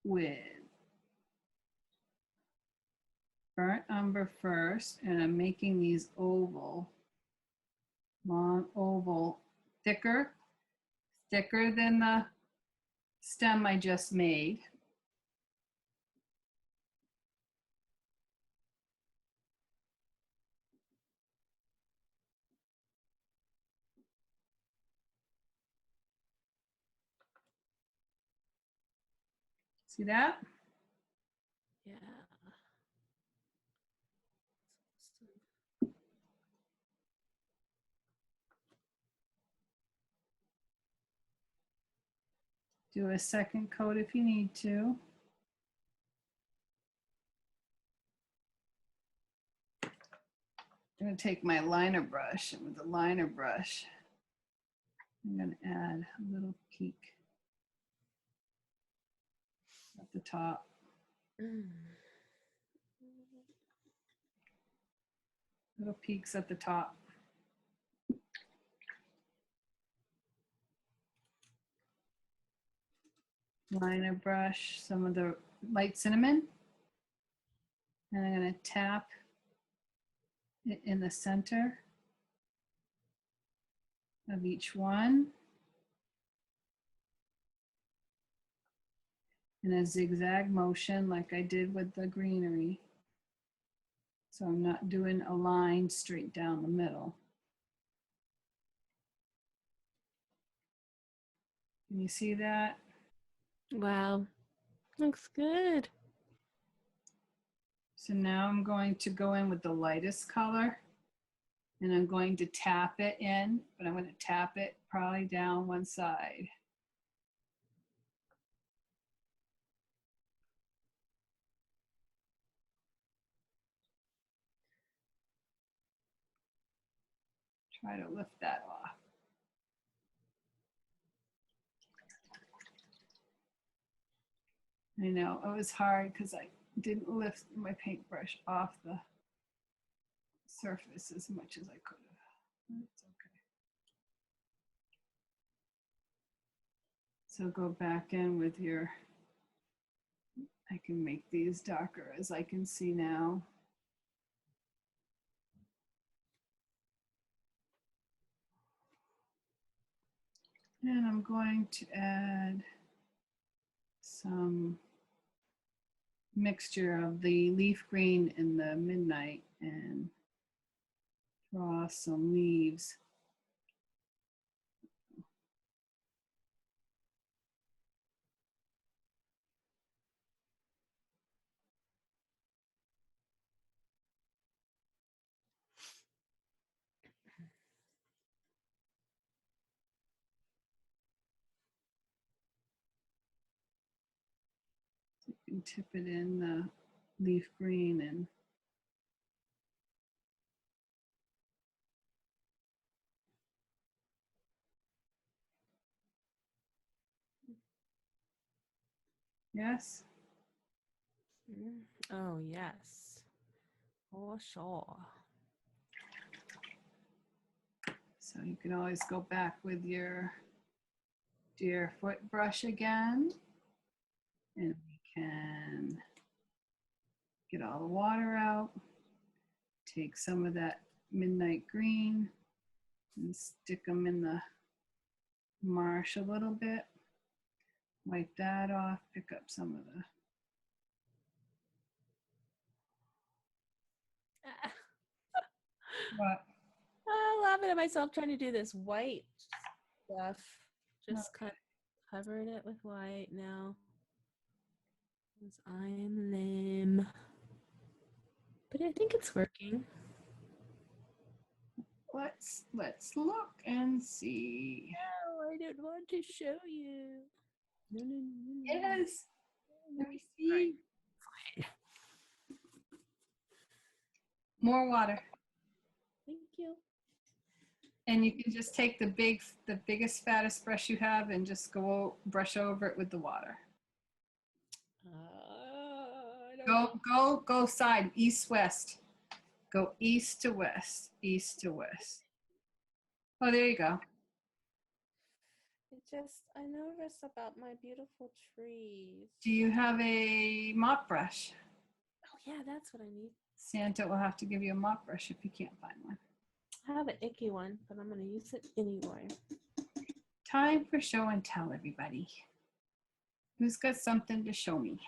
Speaker 1: with burnt umber first, and I'm making these oval long oval, thicker than the stem I just made. See that?
Speaker 2: Yeah.
Speaker 1: Do a second coat if you need to. I'm going to take my liner brush, and with the liner brush, I'm going to add a little peak at the top. Little peaks at the top. Liner brush, some of the light cinnamon. And I'm going to tap it in the center of each one. In a zigzag motion like I did with the greenery. So I'm not doing a line straight down the middle. Can you see that?
Speaker 2: Wow. Looks good.
Speaker 1: So now I'm going to go in with the lightest color and I'm going to tap it in, but I'm going to tap it probably down one side. Try to lift that off. I know it was hard because I didn't lift my paintbrush off the surface as much as I could have. It's okay. So go back in with your, I can make these darker as I can see now. And I'm going to add some mixture of the leaf green and the midnight and draw some leaves. You can tip it in the leaf green and yes.
Speaker 2: Oh, yes. For sure.
Speaker 1: So you can always go back with your deerfoot brush again, and we can get all the water out, take some of that midnight green and stick them in the marsh a little bit, wipe that off, pick up some of the what?
Speaker 2: I'm laughing at myself trying to do this white stuff. Just kind of covering it with white now. Because I'm lame. But I think it's working.
Speaker 1: Let's look and see.
Speaker 2: No, I didn't want to show you. No.
Speaker 1: Yes. Let me see. More water.
Speaker 2: Thank you.
Speaker 1: And you can just take the biggest, fattest brush you have and just brush over it with the water.
Speaker 2: I don't know.
Speaker 1: Go side, east, west. Go east to west, east to west. Oh, there you go.
Speaker 2: I'm nervous about my beautiful trees.
Speaker 1: Do you have a mop brush?
Speaker 2: Oh, yeah, that's what I need.
Speaker 1: Santa will have to give you a mop brush if you can't find one.
Speaker 2: I have an icky one, but I'm going to use it anyway.
Speaker 1: Time for show and tell, everybody. Who's got something to show me?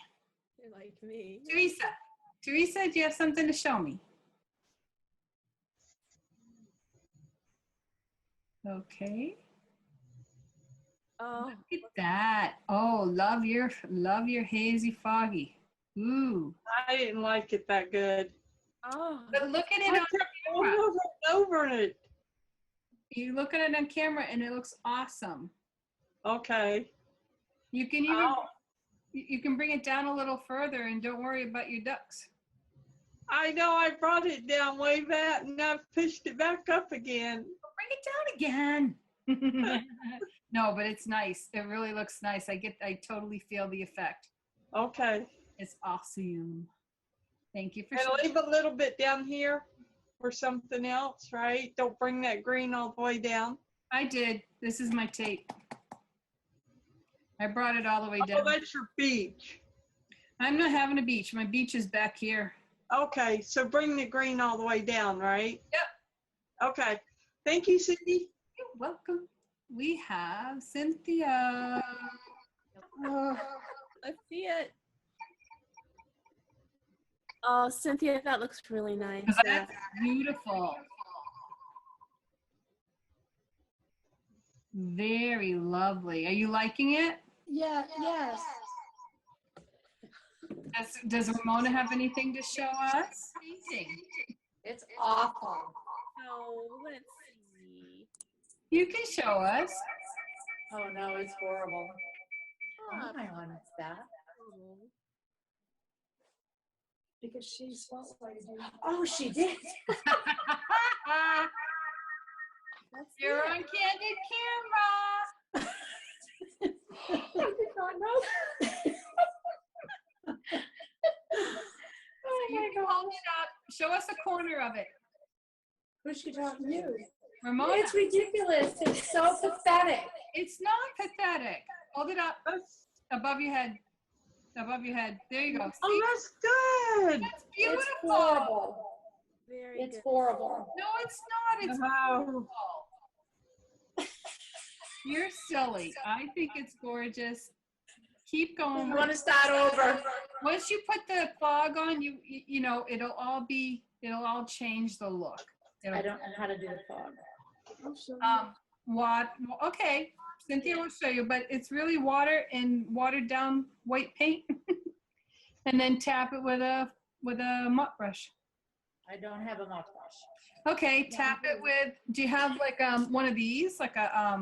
Speaker 2: You're like me.
Speaker 1: Teresa. Teresa, do you have something to show me? Okay.
Speaker 2: Oh,
Speaker 1: Look at that. Oh, love your hazy foggy. Ooh.
Speaker 4: I didn't like it that good.
Speaker 2: oh,
Speaker 1: But look at
Speaker 4: I
Speaker 1: it on
Speaker 4: kept going
Speaker 1: camera.
Speaker 4: over and over it.
Speaker 1: You look at it on camera and it looks awesome.
Speaker 4: Okay.
Speaker 1: You can even
Speaker 4: Oh,
Speaker 1: you can bring it down a little further and don't worry about your ducks.
Speaker 4: I know I brought it down way back and I've pushed it back up again.
Speaker 1: Bring it down again. No, but it's nice. It really looks nice. I totally feel the effect.
Speaker 4: Okay.
Speaker 1: It's awesome. Thank you for
Speaker 4: And
Speaker 1: showing.
Speaker 4: leave a little bit down here for something else, right? Don't bring that green all the way down.
Speaker 1: I did. This is my tape. I brought it all the way
Speaker 4: Oh,
Speaker 1: down.
Speaker 4: that's your beach.
Speaker 1: I'm not having a beach. My beach is back here.
Speaker 4: Okay, so bring the green all the way down, right?
Speaker 1: Yep.
Speaker 4: Okay. Thank you, Cindy.
Speaker 1: You're welcome. We have Cynthia.
Speaker 2: let's see it. Oh, Cynthia, that looks really nice.
Speaker 1: That's beautiful. Very lovely. Are you liking it?
Speaker 5: Yeah, yes.
Speaker 1: Does Ramona have anything to show us? Painting.
Speaker 5: It's awful.
Speaker 2: Oh, let's see.
Speaker 1: You can show us.
Speaker 5: Oh no, it's horrible.
Speaker 2: Oh,
Speaker 5: I wants that. Because she spoke like oh, she did.
Speaker 1: You're on candid camera.
Speaker 5: I did not know. Oh
Speaker 1: You
Speaker 5: my
Speaker 1: can
Speaker 5: gosh.
Speaker 1: hold it up. Show us a corner of it.
Speaker 5: Who's she talking to?
Speaker 1: Ramona.
Speaker 5: It's ridiculous. It's so pathetic.
Speaker 1: It's not pathetic. Hold it up
Speaker 4: That's,
Speaker 1: above your head. Above your head. There you go. See?
Speaker 4: oh, that's good.
Speaker 1: That's beautiful.
Speaker 5: It's horrible.
Speaker 2: very
Speaker 5: It's
Speaker 2: good.
Speaker 5: horrible.
Speaker 1: No, it's not. It's
Speaker 4: Wow.
Speaker 1: beautiful. You're silly. I think it's gorgeous. Keep going.
Speaker 5: I want to start over.
Speaker 1: Once you put the fog on, you know it'll all change the look.
Speaker 5: I don't know how to do the fog.
Speaker 1: What? Okay, Cynthia will show you, but it's really water and watered down white paint, and then tap it with a mop brush.
Speaker 5: I don't have a mouthwash.
Speaker 1: Okay, tap it with. Do you have like one of these? Like a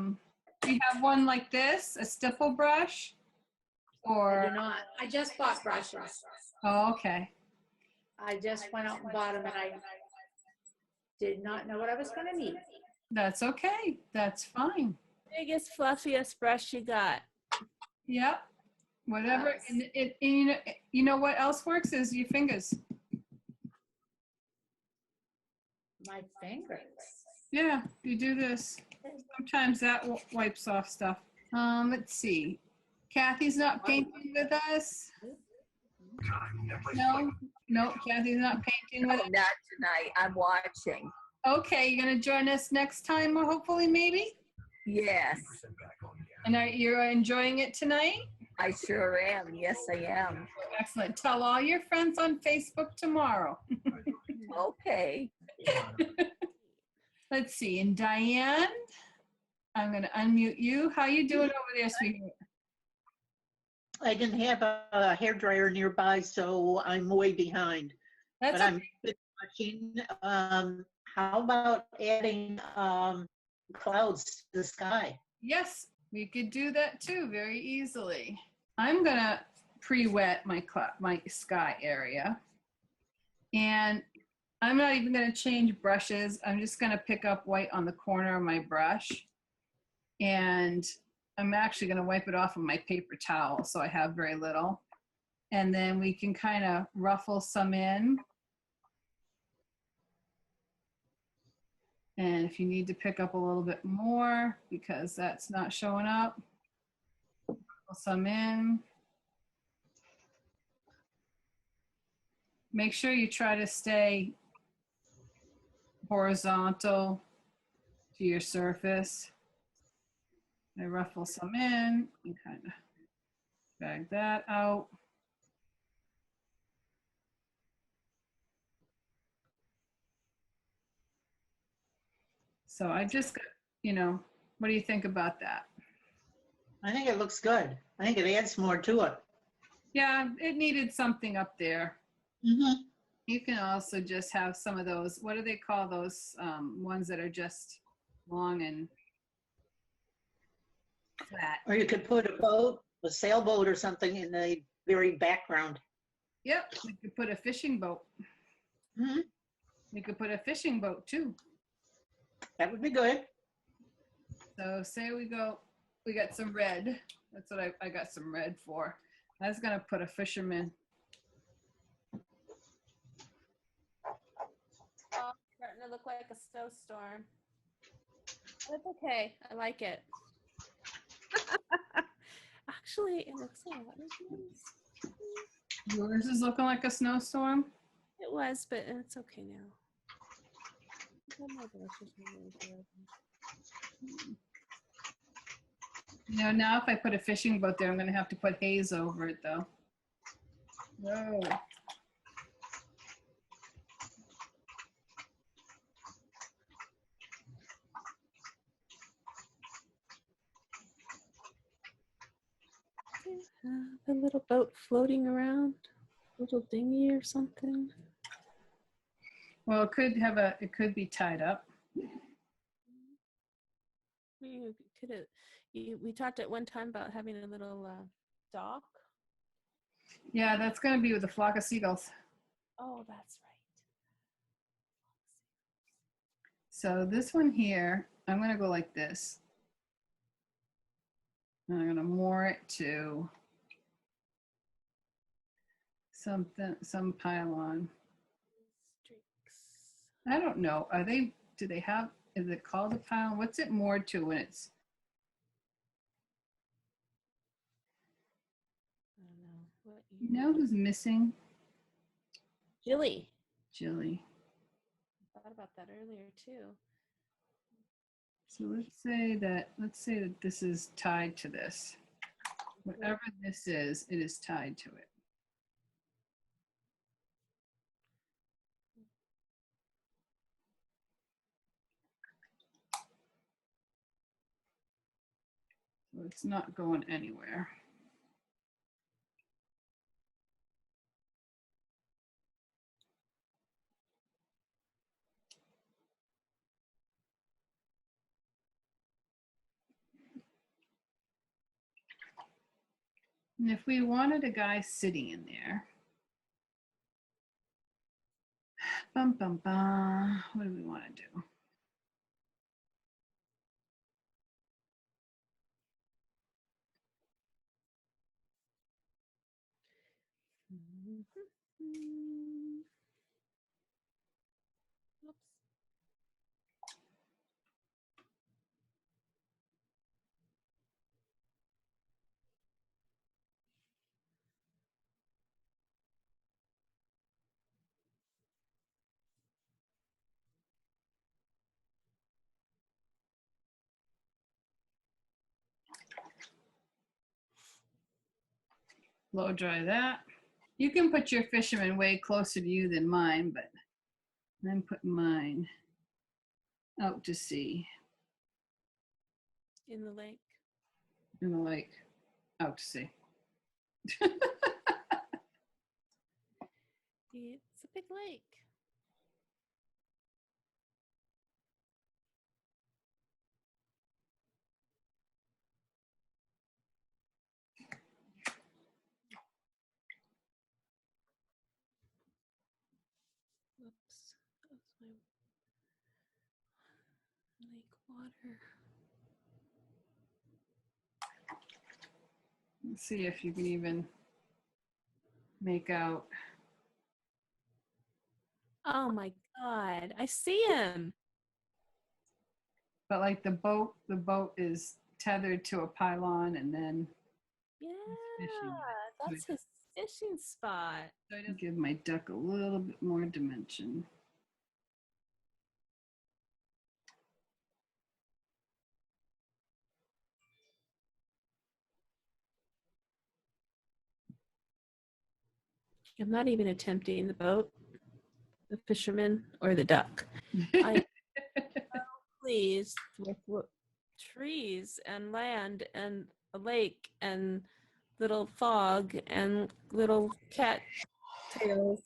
Speaker 1: Do you have one like this? A stipple brush?
Speaker 5: I
Speaker 1: Or
Speaker 5: do not. I just bought brushes.
Speaker 1: oh, okay.
Speaker 5: I just went out and bought them, and I did not know what I was going to need.
Speaker 1: That's okay. That's fine.
Speaker 2: Biggest, fluffiest brush you got.
Speaker 1: Yep. Whatever.
Speaker 5: Yes.
Speaker 1: And you know what else works is your fingers.
Speaker 5: My fingers.
Speaker 1: Yeah, you do this. Sometimes that wipes off stuff. Let's see. Kathy's not painting with us. No, Kathy's not painting with us.
Speaker 6: Not tonight. I'm watching.
Speaker 1: Okay, you're gonna join us next time, hopefully, maybe.
Speaker 6: Yes,
Speaker 1: And you're enjoying it tonight?
Speaker 6: I sure am. Yes, I am.
Speaker 1: Excellent. Tell all your friends on Facebook tomorrow.
Speaker 6: Okay.
Speaker 1: Let's see. And Diane, I'm gonna unmute you. How you doing over there, sweetheart?
Speaker 3: I didn't have a hairdryer nearby, so I'm way behind.
Speaker 1: That's
Speaker 3: But I'm watching. How about adding clouds to the sky?
Speaker 1: Yes, we could do that too very easily. I'm gonna pre-wet my sky area. And I'm not even gonna change brushes. I'm just gonna pick up white on the corner of my brush. And I'm actually gonna wipe it off with my paper towel, so I have very little. And then we can kind of ruffle some in. And if you need to pick up a little bit more because that's not showing up, ruffle some in. Make sure you try to stay horizontal to your surface. I ruffle some in and kind of drag that out. So I just, what do you think about that?
Speaker 3: I think it looks good. I think it adds more to it.
Speaker 1: Yeah, it needed something up there.
Speaker 3: Mm-hmm.
Speaker 1: You can also just have some of those, what do they call those ones that are just long and flat?
Speaker 3: Or you could put a boat, a sailboat or something in the very background.
Speaker 1: Yep, we could put a fishing boat.
Speaker 3: Hmm.
Speaker 1: We could put a fishing boat too.
Speaker 3: That would be good.
Speaker 1: So say we got some red. That's what I got some red for. I was gonna put a fisherman.
Speaker 2: Oh, it's starting to look like a snowstorm. That's okay. I like it. Actually, it looks a lot nice.
Speaker 1: Yours is looking like a snowstorm.
Speaker 2: It was, but it's okay now. Oh my gosh, there's no way to do it.
Speaker 1: Now if I put a fishing boat there, I'm gonna have to put haze over it though. Whoa.
Speaker 2: A little boat floating around, little dinghy or something.
Speaker 1: Well, it could be tied up.
Speaker 2: We could have. We talked at one time about having a little dock.
Speaker 1: Yeah, that's gonna be with a flock of seagulls.
Speaker 2: Oh, that's right.
Speaker 1: So this one here, I'm gonna go like this. And I'm gonna moor it to some pylon.
Speaker 2: Streaks.
Speaker 1: I don't know. Is it called a pylon? What's it moored to when it's,
Speaker 2: I don't know what
Speaker 1: you know who's missing?
Speaker 2: Jilly.
Speaker 1: Jilly.
Speaker 2: I thought about that earlier too.
Speaker 1: So let's say that this is tied to this. Whatever this is, it is tied to it. So it's not going anywhere. And if we wanted a guy sitting in there, bum, bum, bum, what do we want to do?
Speaker 2: Oops.
Speaker 1: Blow dry that. You can put your fisherman way closer to you than mine, but I'm putting mine out to sea
Speaker 2: In the lake.
Speaker 1: in the lake, out to sea.
Speaker 2: It's a big lake. Oops. That was my lake water.
Speaker 1: Let's see if you can even make out.
Speaker 2: Oh my God. I see him.
Speaker 1: But like the boat is tethered to a pylon and then
Speaker 2: Yeah.
Speaker 1: fishing.
Speaker 2: That's his fishing spot.
Speaker 1: So I just give my duck a little bit more dimension.
Speaker 2: I'm not even attempting the boat, the fisherman, or the duck. I'm pleased with what trees and land and a lake and little fog and little cat tails.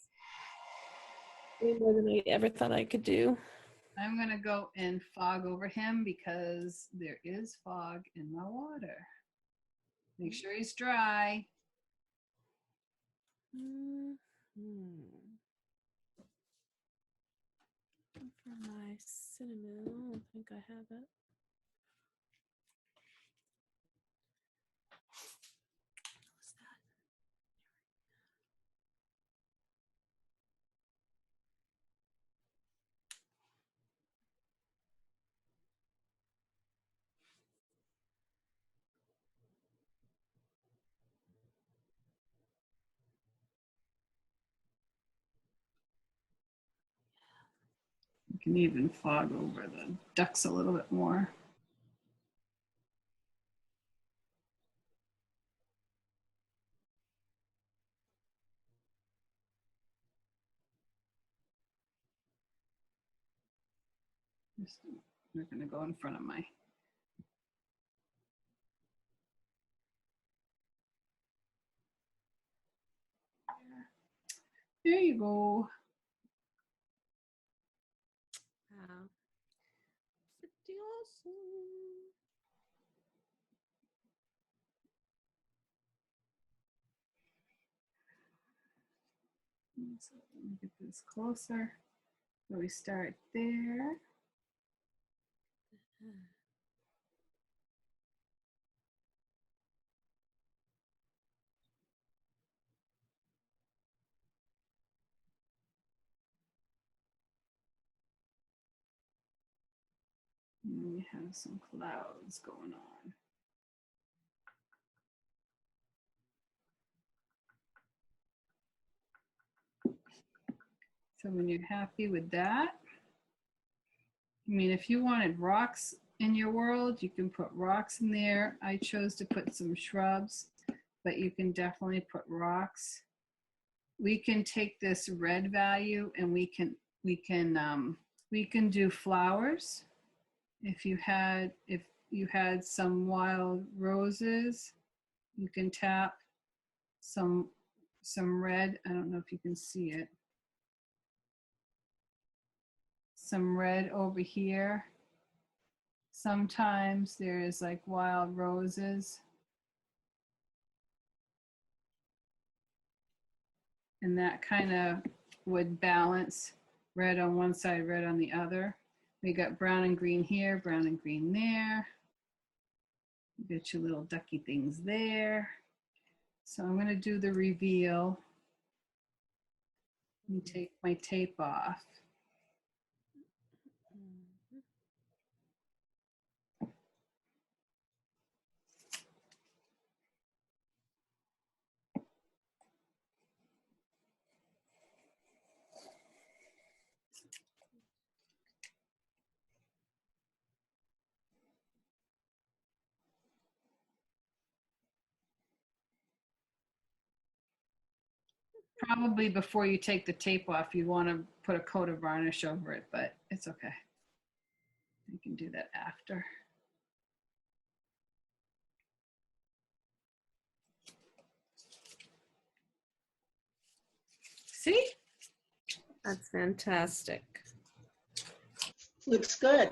Speaker 2: Way more than I ever thought I could do.
Speaker 1: I'm going to go and fog over him because there is fog in my water. Make sure he's dry.
Speaker 2: For my cinnamon, I don't think I have it. What's that?
Speaker 1: You can even fog over the ducks a little bit more. We're going to go in front of my. There you go.
Speaker 2: Wow. Pretty awesome.
Speaker 1: So let me get this closer. So we start there. And we have some clouds going on. So when you're happy with that, I mean, if you wanted rocks in your world, you can put rocks in there. I chose to put some shrubs, but you can definitely put rocks. We can take this red value and we can do flowers. If you had some wild roses, you can tap some red. I don't know if you can see it. Some red over here. Sometimes there's like wild roses. And that kind of would balance red on one side, red on the other. We got brown and green here, brown and green there. You got your little ducky things there. So I'm going to do the reveal. Let me take my tape off. Probably before you take the tape off, you want to put a coat of varnish over it, but it's okay. You can do that after. See?
Speaker 2: That's fantastic.
Speaker 3: Looks good.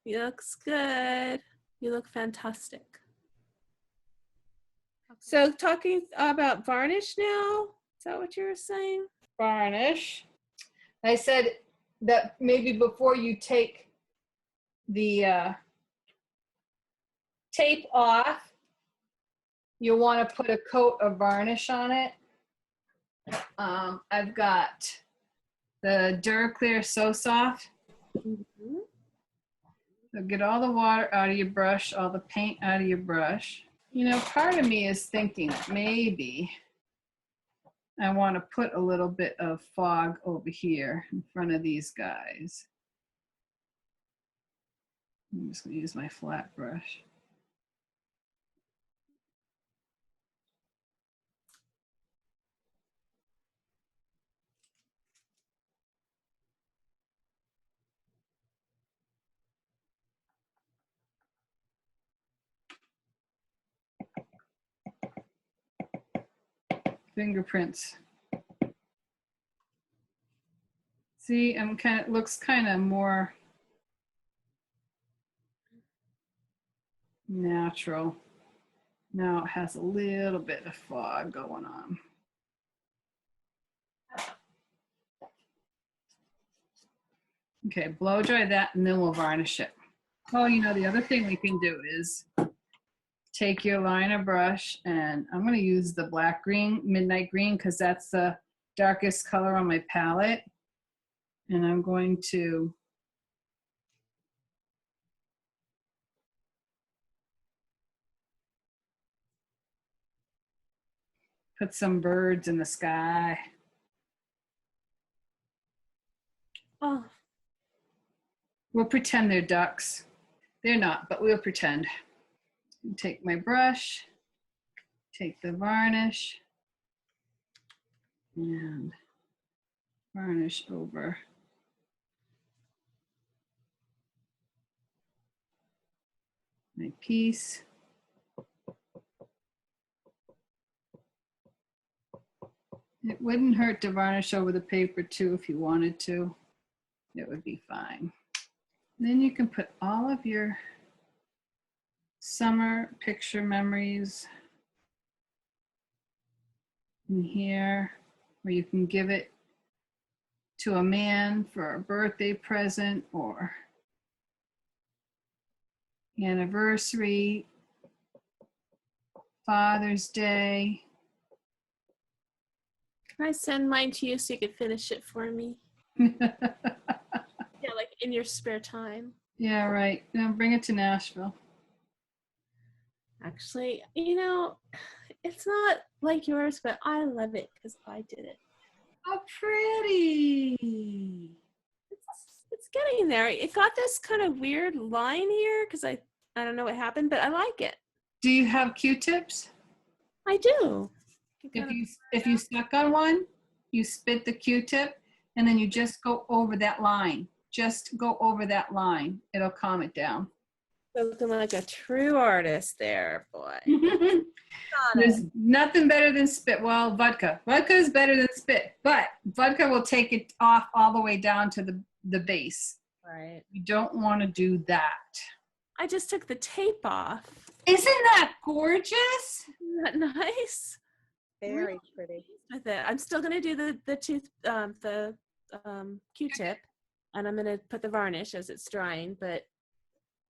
Speaker 2: Looks good. You look fantastic. So talking about varnish now, is that what you were saying?
Speaker 1: Varnish. I said that maybe before you take the tape off, you want to put a coat of varnish on it. I've got the Duraclear So Soft.
Speaker 2: Mm-hmm.
Speaker 1: So get all the water out of your brush, all the paint out of your brush. You know, part of me is thinking maybe I want to put a little bit of fog over here in front of these guys. I'm just going to use my flat brush. fingerprints. See, looks kind of more natural. Now it has a little bit of fog going on. Okay, blow dry that and then we'll varnish it. Oh, you know, the other thing we can do is take your liner brush, and I'm going to use the black green, midnight green, because that's the darkest color on my palette. And I'm going to put some birds in the sky.
Speaker 2: Oh,
Speaker 1: We'll pretend they're ducks. They're not, but we'll pretend. Take my brush, take the varnish, and varnish over my piece. It wouldn't hurt to varnish over the paper too if you wanted to. It would be fine. Then you can put all of your summer picture memories in here, or you can give it to a man for a birthday present or anniversary, Father's Day.
Speaker 2: can I send mine to you so you could finish it for me? Yeah, like in your spare time.
Speaker 1: Yeah, right. Now bring it to Nashville.
Speaker 2: Actually, you know, it's not like yours, but I love it because I did it.
Speaker 1: How pretty.
Speaker 2: It's getting there. It got this kind of weird line here because I don't know what happened, but I like it.
Speaker 1: Do you have Q-tips?
Speaker 2: I do.
Speaker 1: If you stuck on one, you spit the Q-tip and then you just go over that line. Just go over that line. It'll calm it down.
Speaker 2: Looking like a true artist there, boy.
Speaker 1: There's nothing better than spit. Well, vodka. Vodka is better than spit, but vodka will take it off all the way down to the base.
Speaker 2: Right.
Speaker 1: You don't want to do that.
Speaker 2: I just took the tape off.
Speaker 1: Isn't that gorgeous?
Speaker 2: Isn't that nice?
Speaker 6: Very pretty.
Speaker 2: With it. I'm still gonna do the Q-tip, and I'm gonna put the varnish as it's drying. But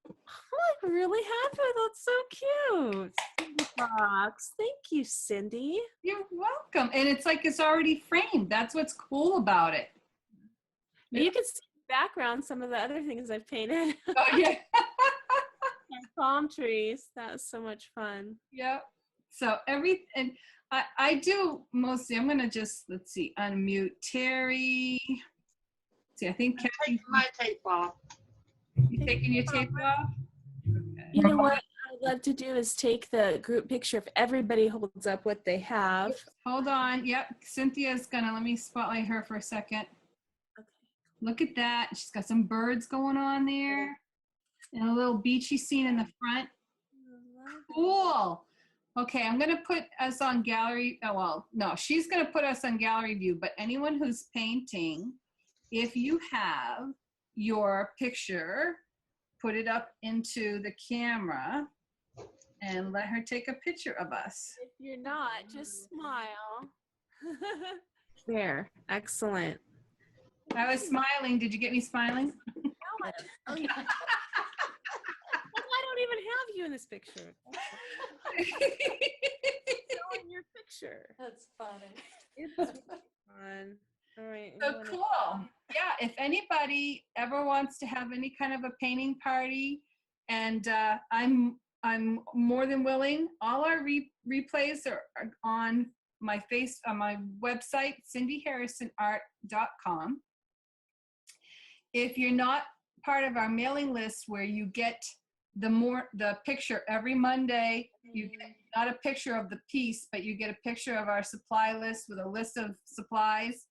Speaker 2: I'm like really happy with it. It's so cute. Box. Thank you, Cindy.
Speaker 1: You're welcome. And it's like it's already framed. That's what's cool about it.
Speaker 2: Yeah. You can see in the background some of the other things I've painted.
Speaker 1: Oh yeah.
Speaker 2: Palm trees. That was so much fun.
Speaker 1: Yep. So and I do mostly, I'm going to just, let's see, unmute Terry. See, I think Kathy.
Speaker 3: Take my tape off.
Speaker 1: You taking your tape off? Okay.
Speaker 2: You know what I'd love to do is take the group picture if everybody holds up what they have.
Speaker 1: Hold on. Yep. Cynthia's going to, let me spotlight her for a second.
Speaker 2: Okay.
Speaker 1: Look at that. She's got some birds going on there and a little beachy scene in the front. Cool. Okay, I'm going to put us on gallery. Oh, well, no, she's going to put us on gallery view, but anyone who's painting, if you have your picture, put it up into the camera and let her take a picture of us.
Speaker 2: If you're not, just smile. There. Excellent.
Speaker 1: I was smiling. Did you get me smiling?
Speaker 2: Oh, yeah. I don't even have you in this picture. Show in your picture.
Speaker 5: That's funny.
Speaker 2: It's fun. All right.
Speaker 1: So cool. Yeah, if anybody ever wants to have any kind of a painting party, and I'm more than willing. All our replays are on my website, cindyharrisonart.com. If you're not part of our mailing list where you get the picture every Monday, you get not a picture of the piece, but you get a picture of our supply list with a list of supplies.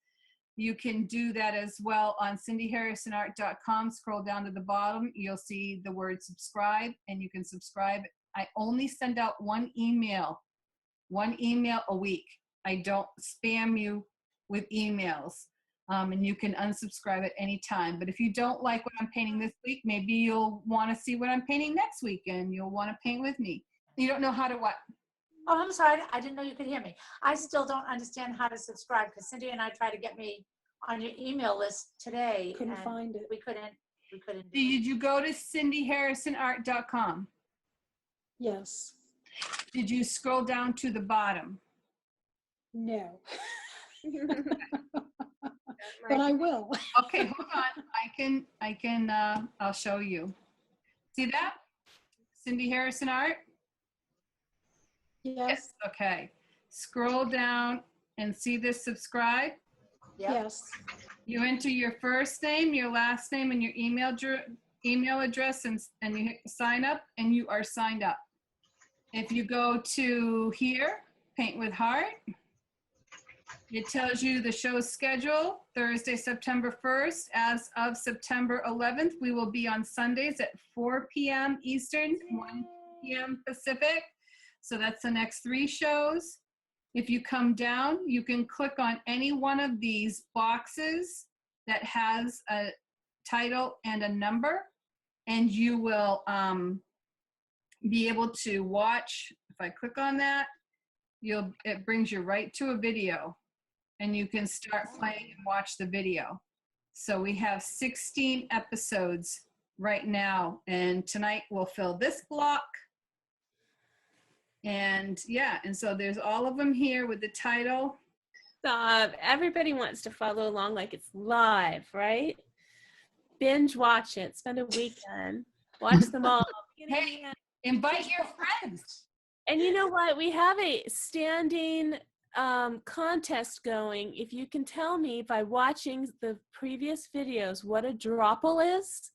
Speaker 1: You can do that as well on cindyharrisonart.com. Scroll down to the bottom. You'll see the word subscribe, and you can subscribe. I only send out one email a week. I don't spam you with emails. And you can unsubscribe at any time. But if you don't like what I'm painting this week, maybe you'll want to see what I'm painting next week and you'll want to paint with me. You don't know how to what?
Speaker 5: Oh, I'm sorry. I didn't know you could hear me. I still don't understand how to subscribe because Cindy and I tried to get me on your email list today.
Speaker 2: Couldn't
Speaker 5: and
Speaker 2: find it.
Speaker 5: We couldn't do it.
Speaker 1: Did you go to cindyharrisonart.com?
Speaker 7: Yes.
Speaker 1: Did you scroll down to the bottom?
Speaker 7: No. But I will.
Speaker 1: Okay, hold on. I'll show you. See that? Cindy Harrison Art?
Speaker 7: Yes.
Speaker 1: Okay. Scroll down and see this subscribe.
Speaker 5: Yep.
Speaker 7: Yes.
Speaker 1: You enter your first name, your last name, and your email address, and you hit sign up, and you are signed up. If you go to here, Paint with Heart, it tells you the show's schedule, Thursday, September 1st. As of September 11th, we will be on Sundays at 4 p.m. Eastern, 1 p.m. Pacific. So that's the next 3 shows. If you come down, you can click on any one of these boxes that has a title and a number, and you will be able to watch. If I click on that, it brings you right to a video, and you can start playing and watch the video. So we have 16 episodes right now, and tonight we'll fill this block. And yeah, and so there's all of them here with the title.
Speaker 2: Everybody wants to follow along like it's live, right? Binge watch it. Spend a weekend. Watch them all.
Speaker 1: Hey, invite your friends.
Speaker 2: And you know what? We have a standing contest going. If you can tell me by watching the previous videos what a dropple is,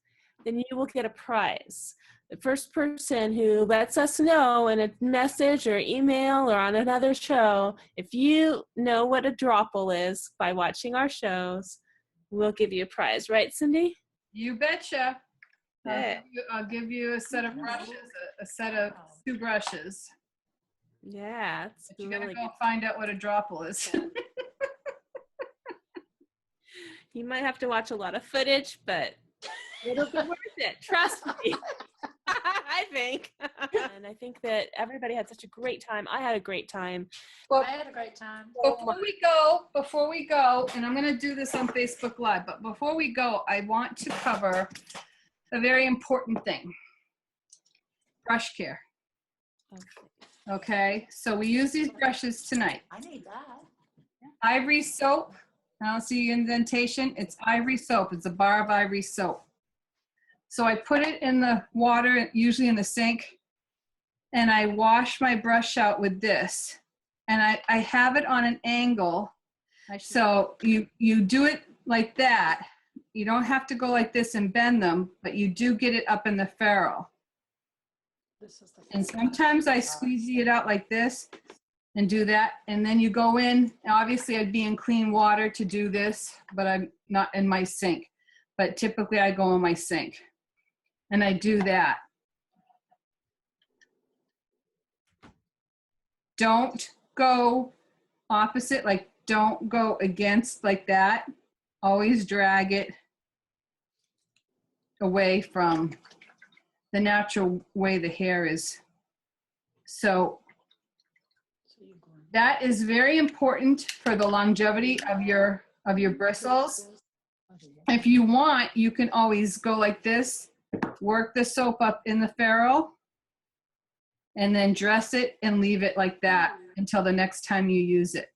Speaker 2: then you will get a prize. The first person who lets us know in a message or email or on another show, if you know what a dropple is by watching our shows, we'll give you a prize. Right, Cindy?
Speaker 1: You betcha.
Speaker 2: Yeah.
Speaker 1: I'll give you a set of brushes, a set of 2 brushes.
Speaker 2: Yeah, it's
Speaker 1: But you gotta
Speaker 2: really
Speaker 1: go
Speaker 2: good.
Speaker 1: find out what a dropple is.
Speaker 2: You might have to watch a lot of footage, but it'll be worth it. Trust me. I think. And I think that everybody had such a great time. I had a great time.
Speaker 5: I had a great time.
Speaker 1: Before we go, and I'm gonna do this on Facebook Live, but before we go, I want to cover a very important thing. Brush care. Okay, so we use these brushes tonight.
Speaker 5: I need that.
Speaker 1: Ivory soap. I don't see indentation. It's ivory soap. It's a bar of ivory soap. So I put it in the water, usually in the sink, and I wash my brush out with this. And I have it on an angle. So you do it like that. You don't have to go like this and bend them, but you do get it up in the ferrule. And sometimes I squeeze it out like this and do that. And then you go in. Obviously, I'd be in clean water to do this, but I'm not in my sink. But typically, I go in my sink. And I do that. Don't go opposite, like don't go against like that. Always drag it away from the natural way the hair is. So that is very important for the longevity of your bristles. If you want, you can always go like this, work the soap up in the ferrule, and then dress it and leave it like that until the next time you use it.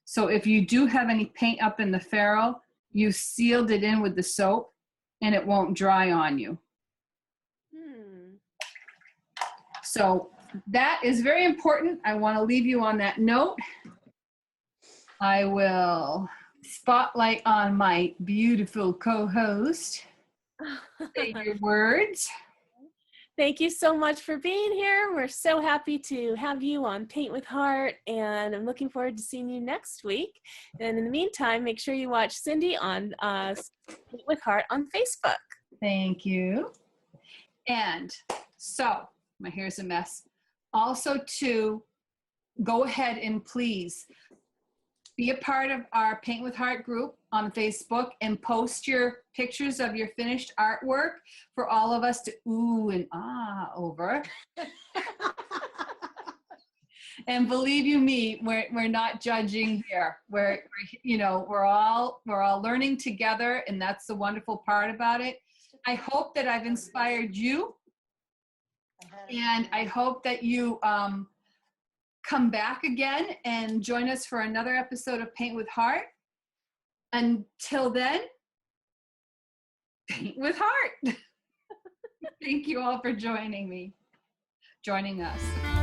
Speaker 1: So if you do have any paint up in the ferrule, you sealed it in with the soap and it won't dry on you. So that is very important. I want to leave you on that note. I will spotlight on my beautiful co-host. Say your words.
Speaker 2: Thank you so much for being here. We're so happy to have you on Paint with Heart, and I'm looking forward to seeing you next week. And in the meantime, make sure you watch Cindy on Paint with Heart on Facebook.
Speaker 1: Thank you. And so, my hair's a mess. Also, too, go ahead and please be a part of our Paint with Heart group on Facebook and post your pictures of your finished artwork for all of us to ooh and ah over. And believe you me, we're not judging here. We're all learning together, and that's the wonderful part about it. I hope that I've inspired you, and I hope that you come back again and join us for another episode of Paint with Heart. Until then, paint with heart. Thank you all for joining us.